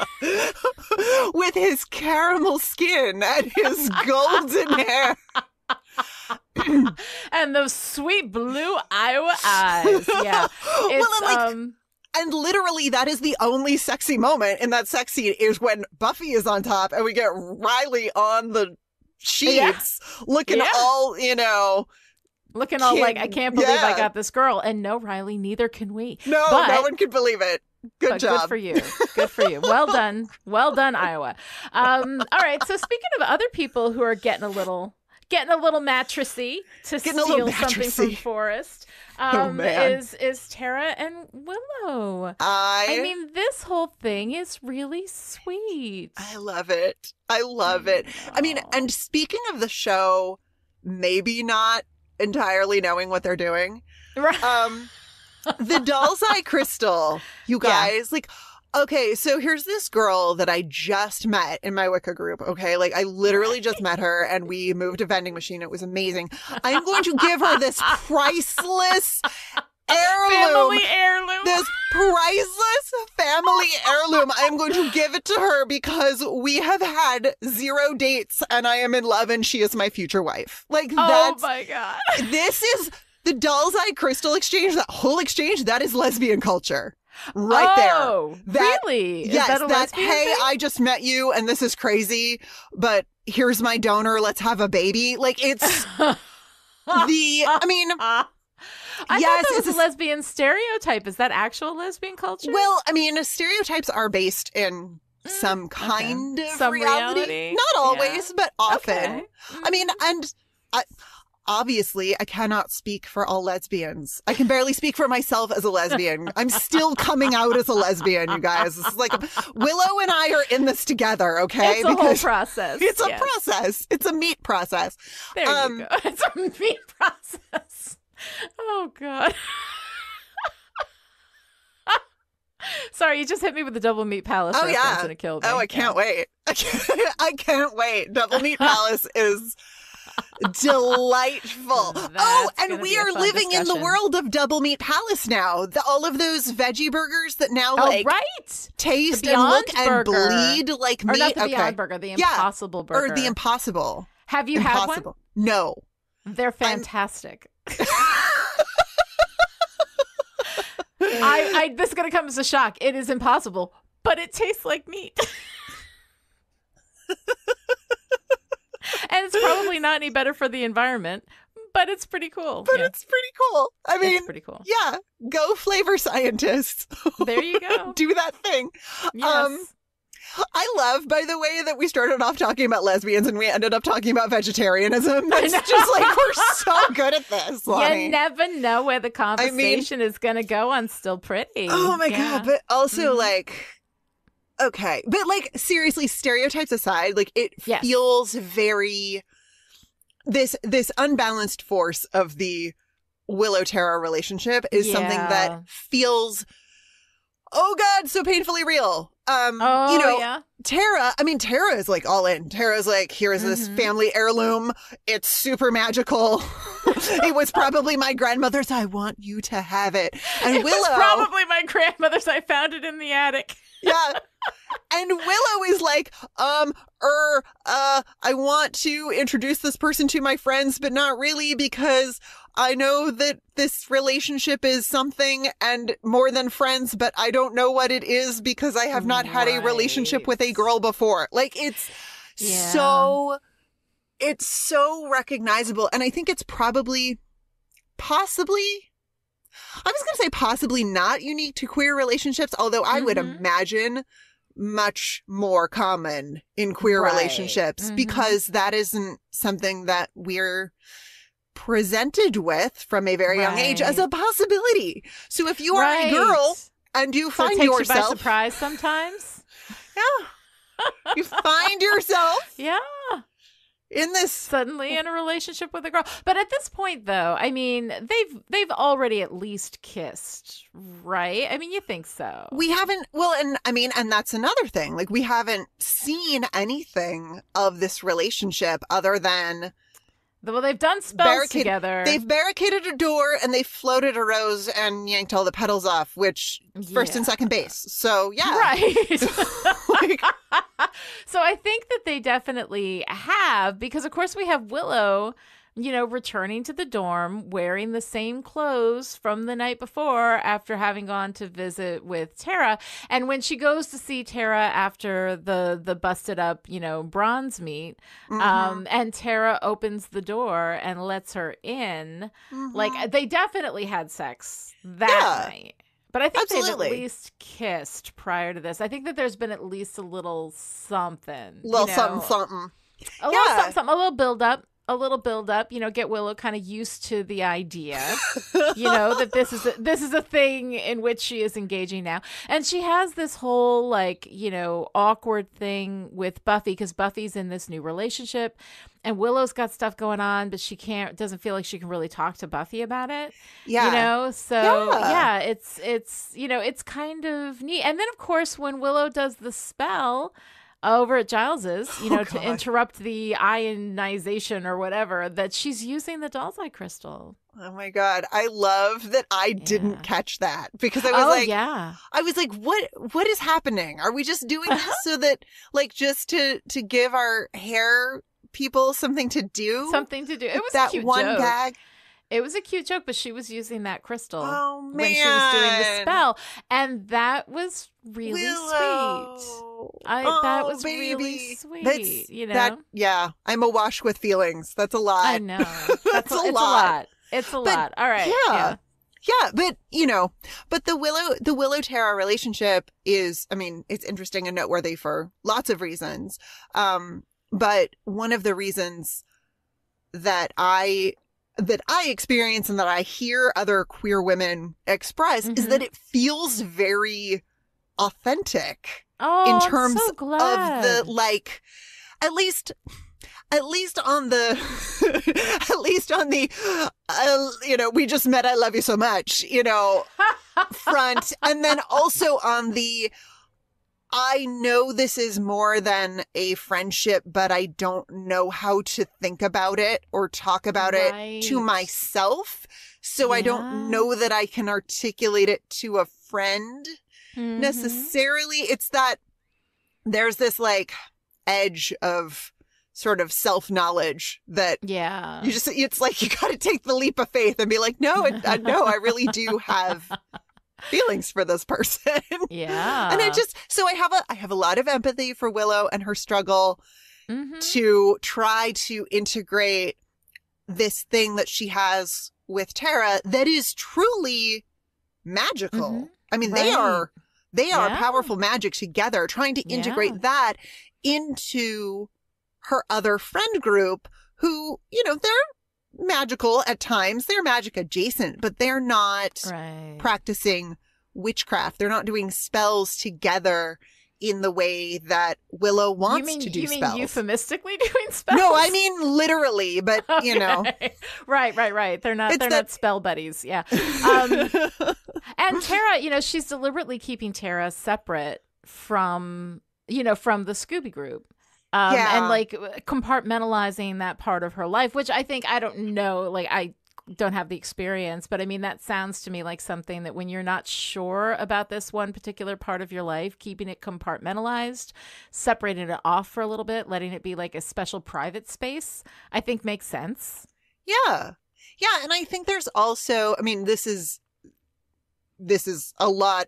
with his caramel skin and his golden hair. And those sweet blue Iowa eyes. Yeah. It's, and literally that is the only sexy moment in that sex scene is when Buffy is on top and we get Riley on the sheets looking all, looking all like, I can't believe I got this girl. And no, Riley, neither can we. No one can believe it. Good job. Good for you. Good for you. Well done. Well done, Iowa. All right. So speaking of other people who are getting a little mattressy to steal something from Forrest, is Tara and Willow. I mean, this whole thing is really sweet. I love it. I mean, and speaking of the show, maybe not entirely knowing what they're doing. Right. The doll's eye crystal, you guys, like, okay, so here's this girl that I just met in my Wicca group, okay? Like, I literally just met her and we moved a vending machine. It was amazing. I'm going to give her this priceless family heirloom. This priceless family heirloom. I'm going to give it to her because we have had 0 dates and I am in love and she is my future wife. Like, oh my God. This is the doll's eye crystal exchange. That whole exchange, that is lesbian culture. Right there. Really? Yes, is that hey, thing? I just met you and this is crazy, but here's my donor. Let's have a baby. Like, it's I thought that was a lesbian stereotype. Is that actual lesbian culture? Well, I mean, stereotypes are based in some kind of some reality. Not always, but often. Okay. I mean, and obviously, I cannot speak for all lesbians. I can barely speak for myself as a lesbian. I'm still coming out as a lesbian, you guys. This is like Willow and I are in this together, okay? It's a whole process. It's a process. It's a meat process. There you go. It's a meat process. Oh, God. Sorry, you just hit me with the Double Meat Palace reference and it killed me. Oh, I can't wait. I can't wait. Double Meat Palace is delightful. And we are living in the world of Double Meat Palace now. All of those veggie burgers that now taste and look and bleed like meat. Or not the Beyond Burger, the Impossible Burger. Or the Impossible. Have you had one? No. They're fantastic. This is going to come as a shock. It is impossible, but it tastes like meat. And it's probably not any better for the environment, but it's pretty cool. It's pretty cool. I mean, it's pretty cool. Yeah. Go flavor scientists. There you go. Do that thing. Yes. I love, by the way, that we started off talking about lesbians and we ended up talking about vegetarianism. It's just like, we're so good at this, Lani. You never know where the conversation is going to go on Still Pretty. Oh my God. But also like, okay. But like, seriously, stereotypes aside, like it feels very, this unbalanced force of the Willow-Tara relationship is something that feels, oh God, so painfully real. Tara is like all in. Tara's like, here's this family heirloom. It's super magical. It was probably my grandmother's. I want you to have it. And Willow, was probably my grandmother's. I found it in the attic. Yeah. And Willow is like, I want to introduce this person to my friends, but not really, because I know that this relationship is something and more than friends, but I don't know what it is because I have not had a relationship with a girl before. Like, it's so recognizable. And I think it's possibly not unique to queer relationships, although I would imagine much more common in queer relationships because that isn't something that we're presented with from a very young age as a possibility. So if you are a girl and you find yourself, you by surprise sometimes. Yeah. You find yourself. In this suddenly in a relationship with a girl. But at this point though, I mean, they've already at least kissed, right? I mean, you think so. We haven't, and that's another thing. Like, we haven't seen anything of this relationship other than they've done spells together. They've barricaded a door and they floated a rose and yanked all the petals off, which first and second base. So right. So I think that they definitely have, because of course we have Willow, returning to the dorm wearing the same clothes from the night before after having gone to visit with Tara. And when she goes to see Tara after the busted up, bronze meat, and Tara opens the door and lets her in, like, they definitely had sex that night. But I think they've at least kissed prior to this. I think that there's been at least a little something. Something. A little something, a little build up. Get Willow kind of used to the idea, that this is a thing in which she is engaging now. And she has this whole awkward thing with Buffy because Buffy's in this new relationship and Willow's got stuff going on, but she doesn't feel like she can really talk to Buffy about it. Yeah. It's kind of neat. And then of course, when Willow does the spell over at Giles's, to interrupt the ionization or whatever, that she's using the doll's eye crystal. Oh my God. I love that I didn't catch that because I was what is happening? Are we just doing this so that just to give our hair people something to do? Something to do. It was that a cute one joke. gag. It was a cute joke, but she was using that crystal when she was doing the spell. And that was really Willow. sweet. That was really sweet. I'm awash with feelings. That's a lot. I know. It's a lot. It's a lot. All right. Yeah, but the Willow-Tara relationship is, it's interesting and noteworthy for lots of reasons. But one of the reasons that I that I experience and that I hear other queer women express is that it feels very authentic in terms I'm so glad. of the, like, at least on the we just met, I love you so much, front. And then also on the, I know this is more than a friendship, but I don't know how to think about it or talk about it to myself. So I don't know that I can articulate it to a friend necessarily. It's that there's this like edge of sort of self-knowledge that it's like you got to take the leap of faith and be like, no, I really do have feelings for this person. Yeah. And I have a lot of empathy for Willow and her struggle to try to integrate this thing that she has with Tara that is truly magical. I mean, they are powerful magic together, trying to integrate that into her other friend group who, they're magical at times. They're magic adjacent, but they're not practicing witchcraft. They're not doing spells together in the way that Willow wants to do spells. You mean euphemistically doing spells? No, I mean literally, but Right. They're not spell buddies. Yeah. And Tara, she's deliberately keeping Tara separate from the Scooby group. And like compartmentalizing that part of her life, which I don't know, like I don't have the experience, but I mean, that sounds to me like something that when you're not sure about this one particular part of your life, keeping it compartmentalized, separating it off for a little bit, letting it be like a special private space, I think makes sense. Yeah. Yeah. And I think there's also, I mean, this is a lot.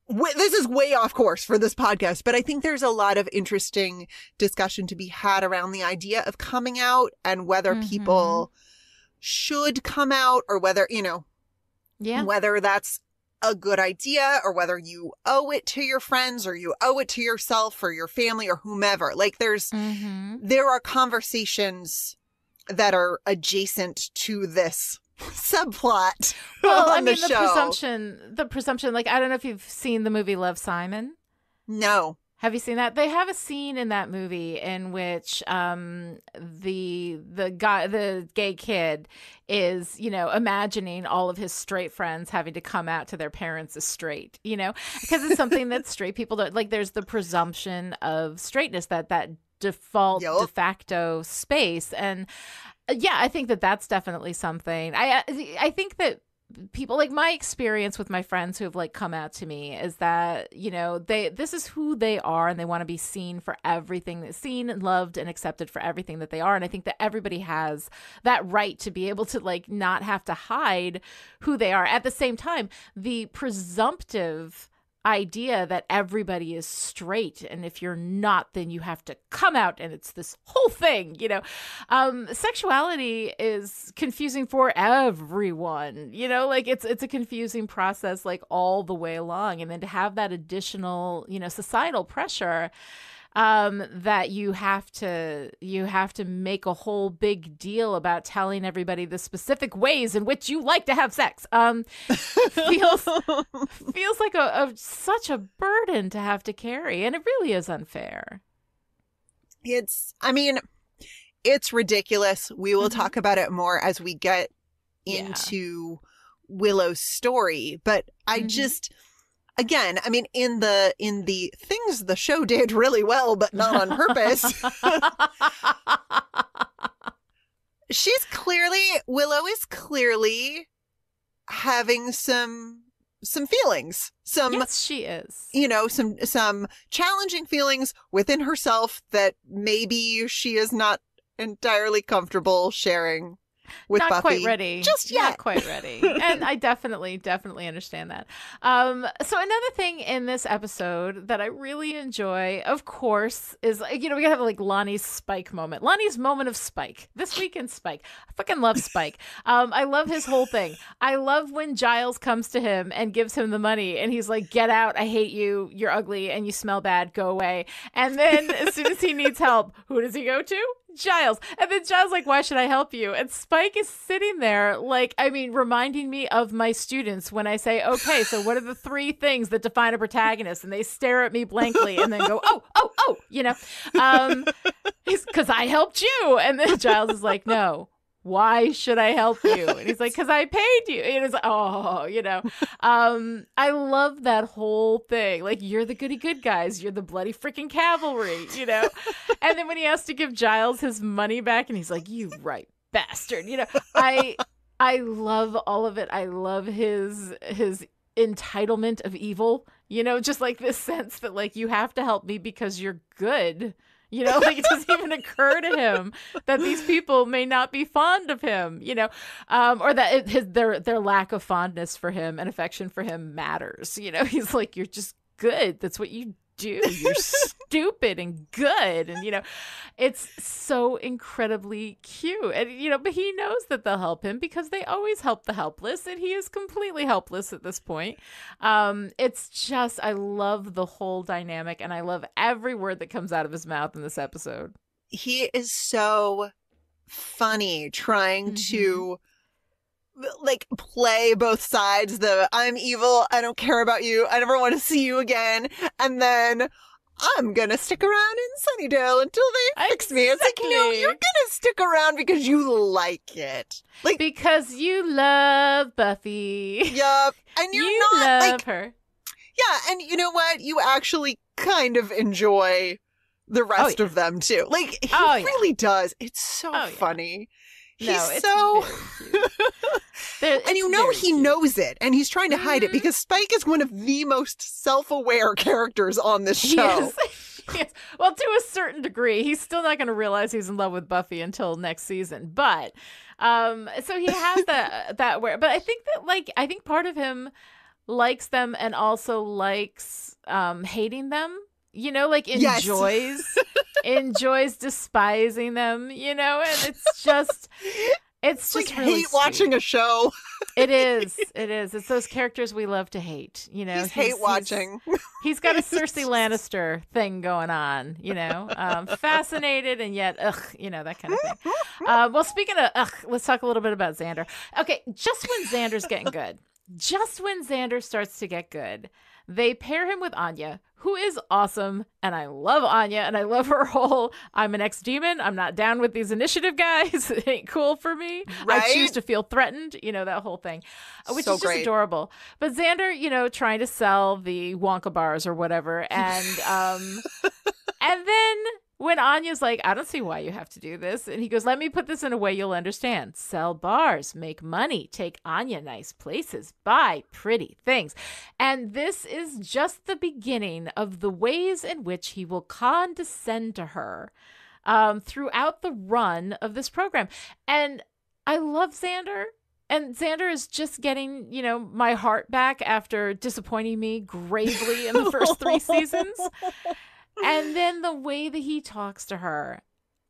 This is way off course for this podcast, but I think there's a lot of interesting discussion to be had around the idea of coming out and whether people should come out or whether, whether that's a good idea or whether you owe it to your friends or you owe it to yourself or your family or whomever. Like there are conversations that are adjacent to this subplot. Well, on I mean, the presumption, like, I don't know if you've seen the movie Love, Simon. No. Have you seen that? They have a scene in that movie in which the gay kid is, imagining all of his straight friends having to come out to their parents as straight, because it's something that straight people don't like. There's the presumption of straightness, that default de facto space. And yeah, I think that's definitely something. I think that people, like, my experience with my friends who have like come out to me is that, this is who they are and they want to be seen for everything that's seen and loved and accepted for everything that they are. And I think that everybody has that right to be able to like not have to hide who they are. At the same time, the presumptive idea that everybody is straight and if you're not, then you have to come out, and it's this whole thing, sexuality is confusing for everyone, like it's a confusing process like all the way along. And then to have that additional societal pressure that you have to make a whole big deal about telling everybody the specific ways in which you like to have sex. Feels like such a burden to have to carry, and it really is unfair. It's ridiculous. We will talk about it more as we get into Willow's story, but I just. Again, I mean, in the things the show did really well, but not on purpose. Willow is clearly having some feelings. Yes, she is. Some challenging feelings within herself that maybe she is not entirely comfortable sharing with not Buffy. Quite ready. Just yet. Not quite ready. And I definitely understand that. So another thing in this episode that I really enjoy, of course, is, we have like Lani's Spike moment. Lani's moment of Spike. This week in Spike. I fucking love Spike. I love his whole thing. I love when Giles comes to him and gives him the money and he's like, get out. I hate you. You're ugly and you smell bad. Go away. And then as soon as he needs help, who does he go to? Giles. And then Giles like, why should I help you? And Spike is sitting there like, I mean, reminding me of my students when I say, okay, so what are the 3 things that define a protagonist? And they stare at me blankly and then go, oh, you know, because I helped you. And then Giles is like, no. Why should I help you? And he's like, because I paid you. And it's like, oh, you know. I love that whole thing. Like, you're the goody good guys. You're the bloody freaking cavalry, you know. And then when he has to give Giles his money back and he's like, you right bastard. You know, I love all of it. I love his entitlement of evil, you know, just like this sense that like, you have to help me because you're good. You know, like it doesn't even occur to him that these people may not be fond of him, you know, or that their lack of fondness for him and affection for him matters. You know, he's like, you're just good. That's what you do. You're stupid and good. And, you know, it's so incredibly cute. And, you know, but he knows that they'll help him because they always help the helpless. And he is completely helpless at this point. It's just, I love the whole dynamic and I love every word that comes out of his mouth in this episode. He is so funny trying to like play both sides. The I'm evil, I don't care about you, I never want to see you again, and then I'm gonna stick around in Sunnydale until they fix me. It's like, no, you're gonna stick around because you like it, like because you love Buffy. Yup, and you not love like her. Yeah, and you know what? You actually kind of enjoy the rest of them too. Like he really does. It's so funny. He's so and you know he knows it and he's trying to hide it because Spike is one of the most self-aware characters on this show. Yes. Well, to a certain degree, he's still not going to realize he's in love with Buffy until next season. But so he has that where, but I think part of him likes them and also likes hating them. You know, like enjoys despising them, you know, and it's just like really hate watching a show. It is. It's those characters we love to hate, you know. He's hate watching. He's got a Cersei Lannister thing going on, you know, fascinated and yet, you know, that kind of thing. Well, speaking of, let's talk a little bit about Xander. Okay, just when Xander's getting good, just when Xander starts to get good, they pair him with Anya, who is awesome. And I love Anya and I love her whole, I'm an ex-demon. I'm not down with these initiative guys. It ain't cool for me. Right? I choose to feel threatened. You know, that whole thing, which is just adorable. But Xander, you know, trying to sell the Wonka bars or whatever. And, and then when Anya's like, I don't see why you have to do this. And he goes, let me put this in a way you'll understand. Sell bars, make money, take Anya nice places, buy pretty things. And this is just the beginning of the ways in which he will condescend to her throughout the run of this program. And I love Xander. And Xander is just getting, you know, my heart back after disappointing me gravely in the first 3 seasons. And then the way that he talks to her,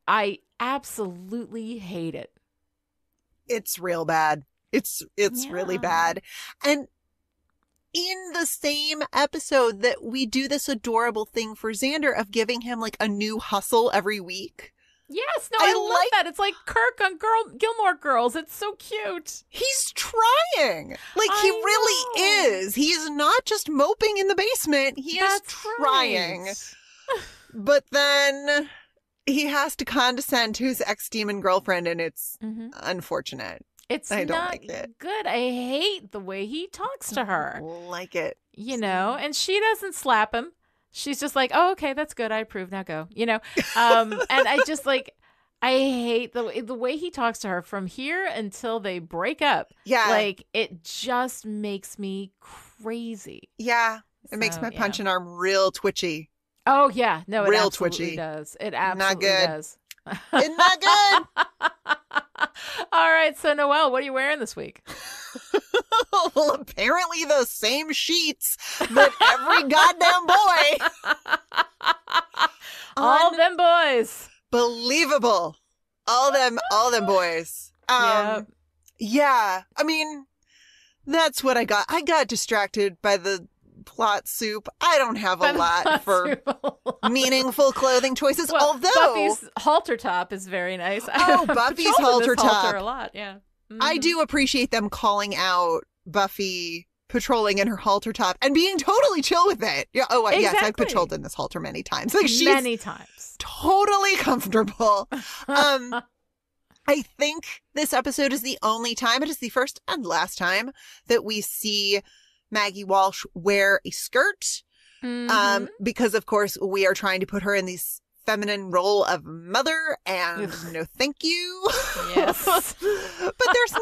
I absolutely hate it. It's real bad. It's really bad. And in the same episode that we do this adorable thing for Xander of giving him like a new hustle every week. Yes, no, I love that. It's like Kirk on Gilmore Girls. It's so cute. He's trying. Like, he really is. He is not just moping in the basement. He is trying. Right. But then he has to condescend to his ex-demon girlfriend, and it's unfortunate. I don't like it. Good. I hate the way he talks to her. Like it. You know, and she doesn't slap him. She's just like, oh, okay, that's good. I approve. Now go. You know, and I just like, I hate the way he talks to her from here until they break up. Yeah. Like, it just makes me crazy. Yeah. It makes my punching arm real twitchy. Oh, yeah. No, it real absolutely twitchy. Does. It absolutely does. It's not good. All right. So, Noelle, what are you wearing this week? Well, apparently the same sheets that every goddamn boy. All them boys. Believable. All them boys. Yeah. I mean, that's what I got. I got distracted by the plot soup. I don't have a lot for meaningful clothing choices. Well, although Buffy's halter top is very nice. Oh, Buffy's halter top a lot. Yeah, I do appreciate them calling out Buffy patrolling in her halter top and being totally chill with it. Yeah. Oh, yes, I've patrolled in this halter many times. Like she's many times, totally comfortable. I think this episode is the only time, it is the first and last time that we see Maggie Walsh wear a skirt. Because of course we are trying to put her in this feminine role of mother, and no thank you. Yes. But there's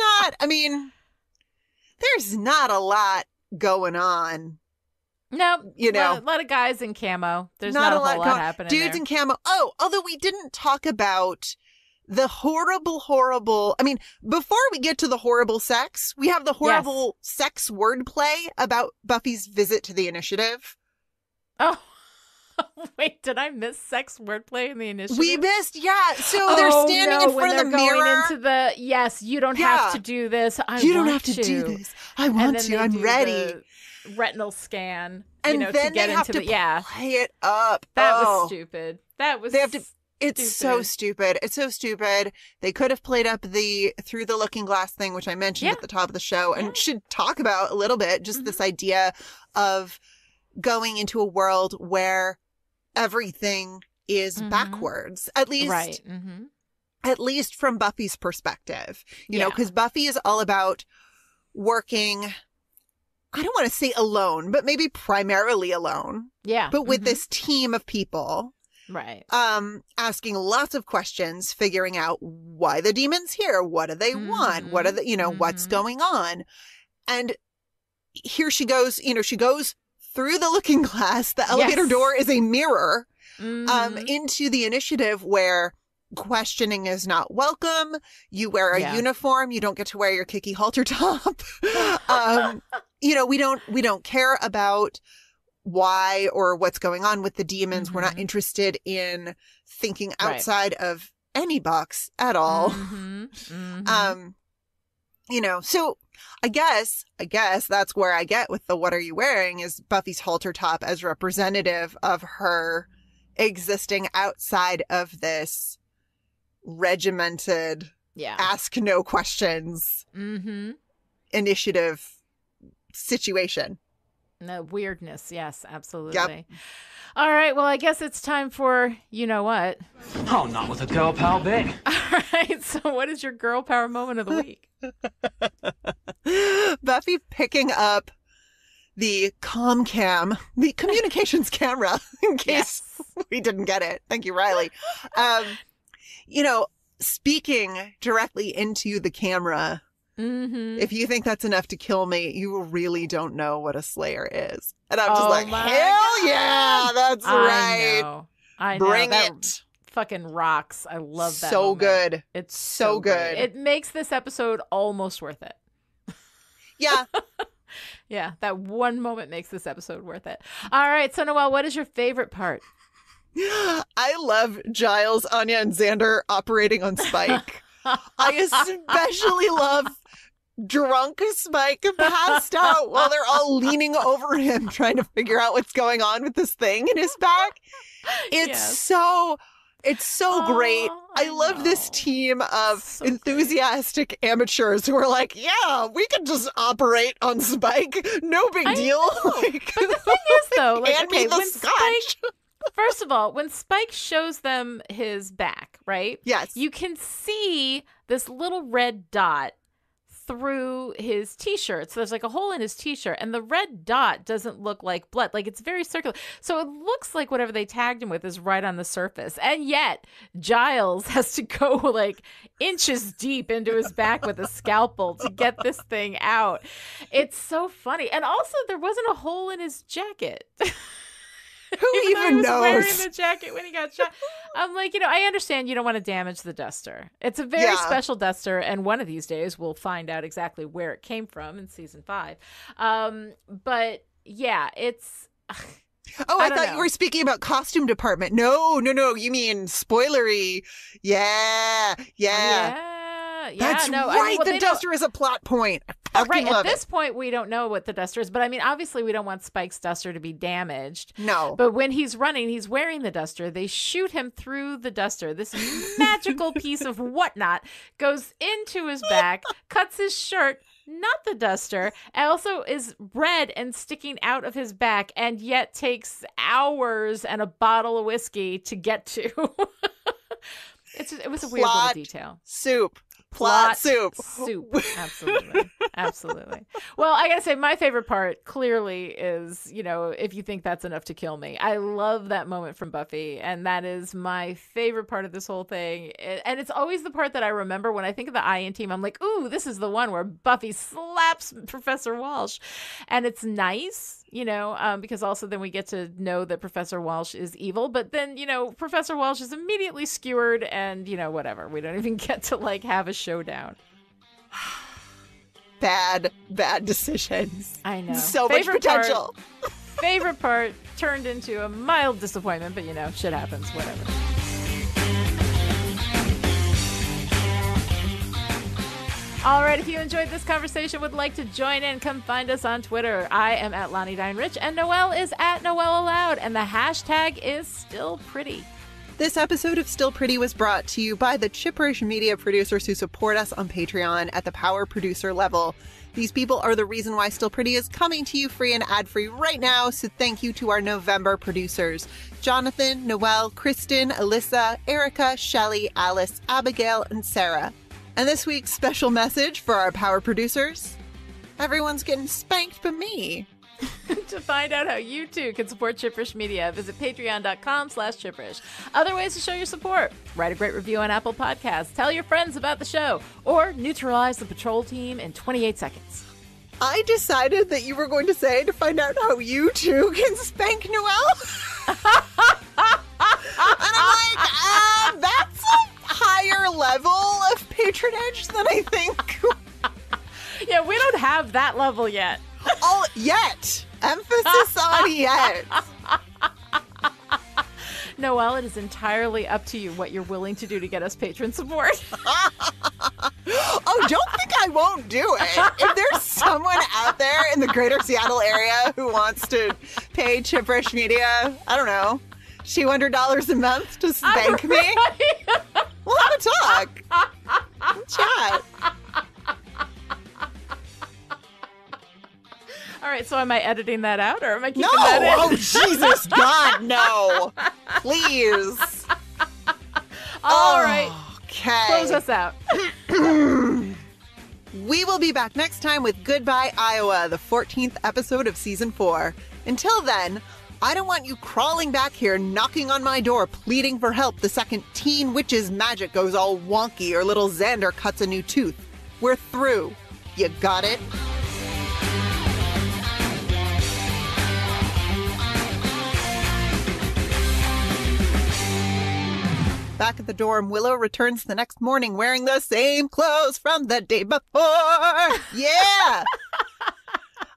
not a lot going on. No, you know, a lot of guys in camo. There's not a whole lot happening. Dudes in camo. Oh, although we didn't talk about the horrible, I mean, before we get to the horrible sex, we have the horrible sex wordplay about Buffy's visit to the Initiative. Oh, wait, did I miss sex wordplay in the Initiative? We missed, yeah. So they're standing in front of the mirror. Into the, you don't have to do this. You don't have to do this. I want to. I'm ready. Retinal scan, and then to get they have into to play it up. That was stupid. That was. They have to. It's so stupid. It's so stupid. They could have played up the through the looking glass thing, which I mentioned at the top of the show, and should talk about a little bit. Just this idea of going into a world where everything is backwards, at least, at least from Buffy's perspective. You know, because Buffy is all about working. I don't want to say alone, but maybe primarily alone. Yeah. But with this team of people. Right. Asking lots of questions, figuring out why the demon's here. What do they want? What are the, you know, what's going on? And here she goes, you know, she goes through the looking glass. The elevator door is a mirror, into the Initiative where questioning is not welcome. You wear a uniform. You don't get to wear your kicky halter top. You know, we don't care about why or what's going on with the demons. We're not interested in thinking outside of any box at all. You know, so I guess that's where I get with the what are you wearing is Buffy's halter top as representative of her existing outside of this regimented, ask no questions Initiative situation. No weirdness. Yes, absolutely. Yep. All right. Well, I guess it's time for you know what. Oh, not with a girl power bit. All right. So what is your girl power moment of the week? Buffy picking up the cam, the communications camera, in case we didn't get it. Thank you, Riley. You know, speaking directly into the camera. If you think that's enough to kill me, you really don't know what a Slayer is. And I'm just like, hell yeah, that's right. I know. Bring that it. Fucking rocks. I love that. So moment. good. It's so good. It makes this episode almost worth it. Yeah. Yeah, that one moment makes this episode worth it. All right, so Noelle, what is your favorite part? I love Giles, Anya, and Xander operating on Spike. I especially love drunk Spike passed out while they're all leaning over him trying to figure out what's going on with this thing in his back. It's so great. I love this team of enthusiastic amateurs who are like, yeah, we can just operate on Spike. No big deal. Like, but the thing is, though, like, hand me the scotch. First of all, when Spike shows them his back, right? Yes. You can see this little red dot through his t-shirt. So there's like a hole in his t-shirt, and the red dot doesn't look like blood. Like, it's very circular. So it looks like whatever they tagged him with is right on the surface. And yet Giles has to go like inches deep into his back with a scalpel to get this thing out. It's so funny. And also there wasn't a hole in his jacket. Who even knows? Wearing the jacket when he got shot. I'm like, you know, I understand you don't want to damage the duster. It's a very special duster, and one of these days we'll find out exactly where it came from in season 5. But yeah, it's. Oh, I thought you were speaking about costume department. No. You mean spoilery? Yeah. Yeah. That's no, right. I mean, well, the duster is a plot point. Right. Love At this it. point, we don't know what the duster is, but I mean, obviously, we don't want Spike's duster to be damaged. No. But when he's running, he's wearing the duster. They shoot him through the duster. This magical piece of whatnot goes into his back, cuts his shirt, not the duster, and also is red and sticking out of his back, and yet takes hours and a bottle of whiskey to get to. It was a weird little detail. Plot soup. Absolutely. Absolutely. Well, I gotta say, my favorite part clearly is, if you think that's enough to kill me. I love that moment from Buffy, and that is my favorite part of this whole thing. And it's always the part that I remember when I think of the Iron team. I'm like, ooh, this is the one where Buffy slaps Professor Walsh. And it's nice. Because also then we get to know that Professor Walsh is evil, but then, Professor Walsh is immediately skewered and, whatever. We don't even get to have a showdown. Bad decisions. I know. So much potential. Favorite part turned into a mild disappointment, but shit happens, whatever. All right, if you enjoyed this conversation, would like to join in, come find us on Twitter. I am at Lani Dine Rich, and Noelle is at Noelle Aloud, and the hashtag is Still Pretty. This episode of Still Pretty was brought to you by the chipperish media producers who support us on Patreon at the power producer level. These people are the reason why Still Pretty is coming to you free and ad-free right now, so thank you to our November producers: Jonathan, Noelle, Kristen, Alyssa, Erica, Shelley, Alice, Abigail, and Sarah. And this week's special message for our power producers: everyone's getting spanked but me. To find out how you too can support Chipperish Media, visit patreon.com/chipperish. Other ways to show your support: write a great review on Apple Podcasts, tell your friends about the show, or neutralize the patrol team in 28 seconds. I decided that you were going to say to find out how you too can spank Noelle. And I'm like, that's a higher level of patronage than I think. Yeah, we don't have that level yet. Oh, yet. Emphasis on yet. Noelle, it is entirely up to you what you're willing to do to get us patron support. Oh, don't think I won't do it. If there's someone out there in the greater Seattle area who wants to pay Chipperish Media, I don't know, $200 a month to spank me, we'll have a talk. We'll chat. All right, so am I editing that out, or am I keeping that in? Oh, Jesus, God, no. Please. All right. Okay. Close us out. We will be back next time with Goodbye, Iowa, the 14th episode of Season 4. Until then, I don't want you crawling back here, knocking on my door, pleading for help the second Teen Witch's magic goes all wonky or little Xander cuts a new tooth. We're through. You got it? Back at the dorm, Willow returns the next morning wearing the same clothes from the day before. Yeah!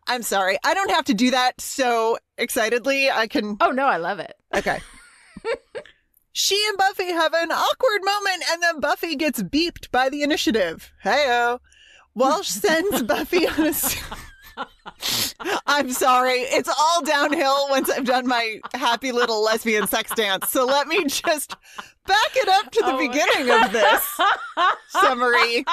I'm sorry. I don't have to do that so excitedly. I can... Oh, no, I love it. Okay. She and Buffy have an awkward moment, and then Buffy gets beeped by the initiative. Hey-oh. Walsh sends Buffy on a... I'm sorry. It's all downhill once I've done my happy little lesbian sex dance. So let me just back it up to the beginning of this summary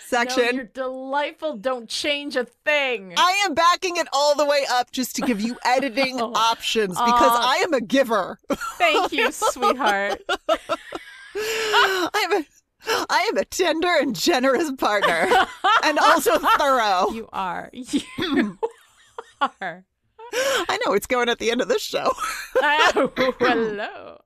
section. No, you're delightful. Don't change a thing. I am backing it all the way up just to give you editing options because I am a giver. Thank you, sweetheart. I am a tender and generous partner, and also thorough. You are. You are. I know it's going at the end of this show. Oh, hello.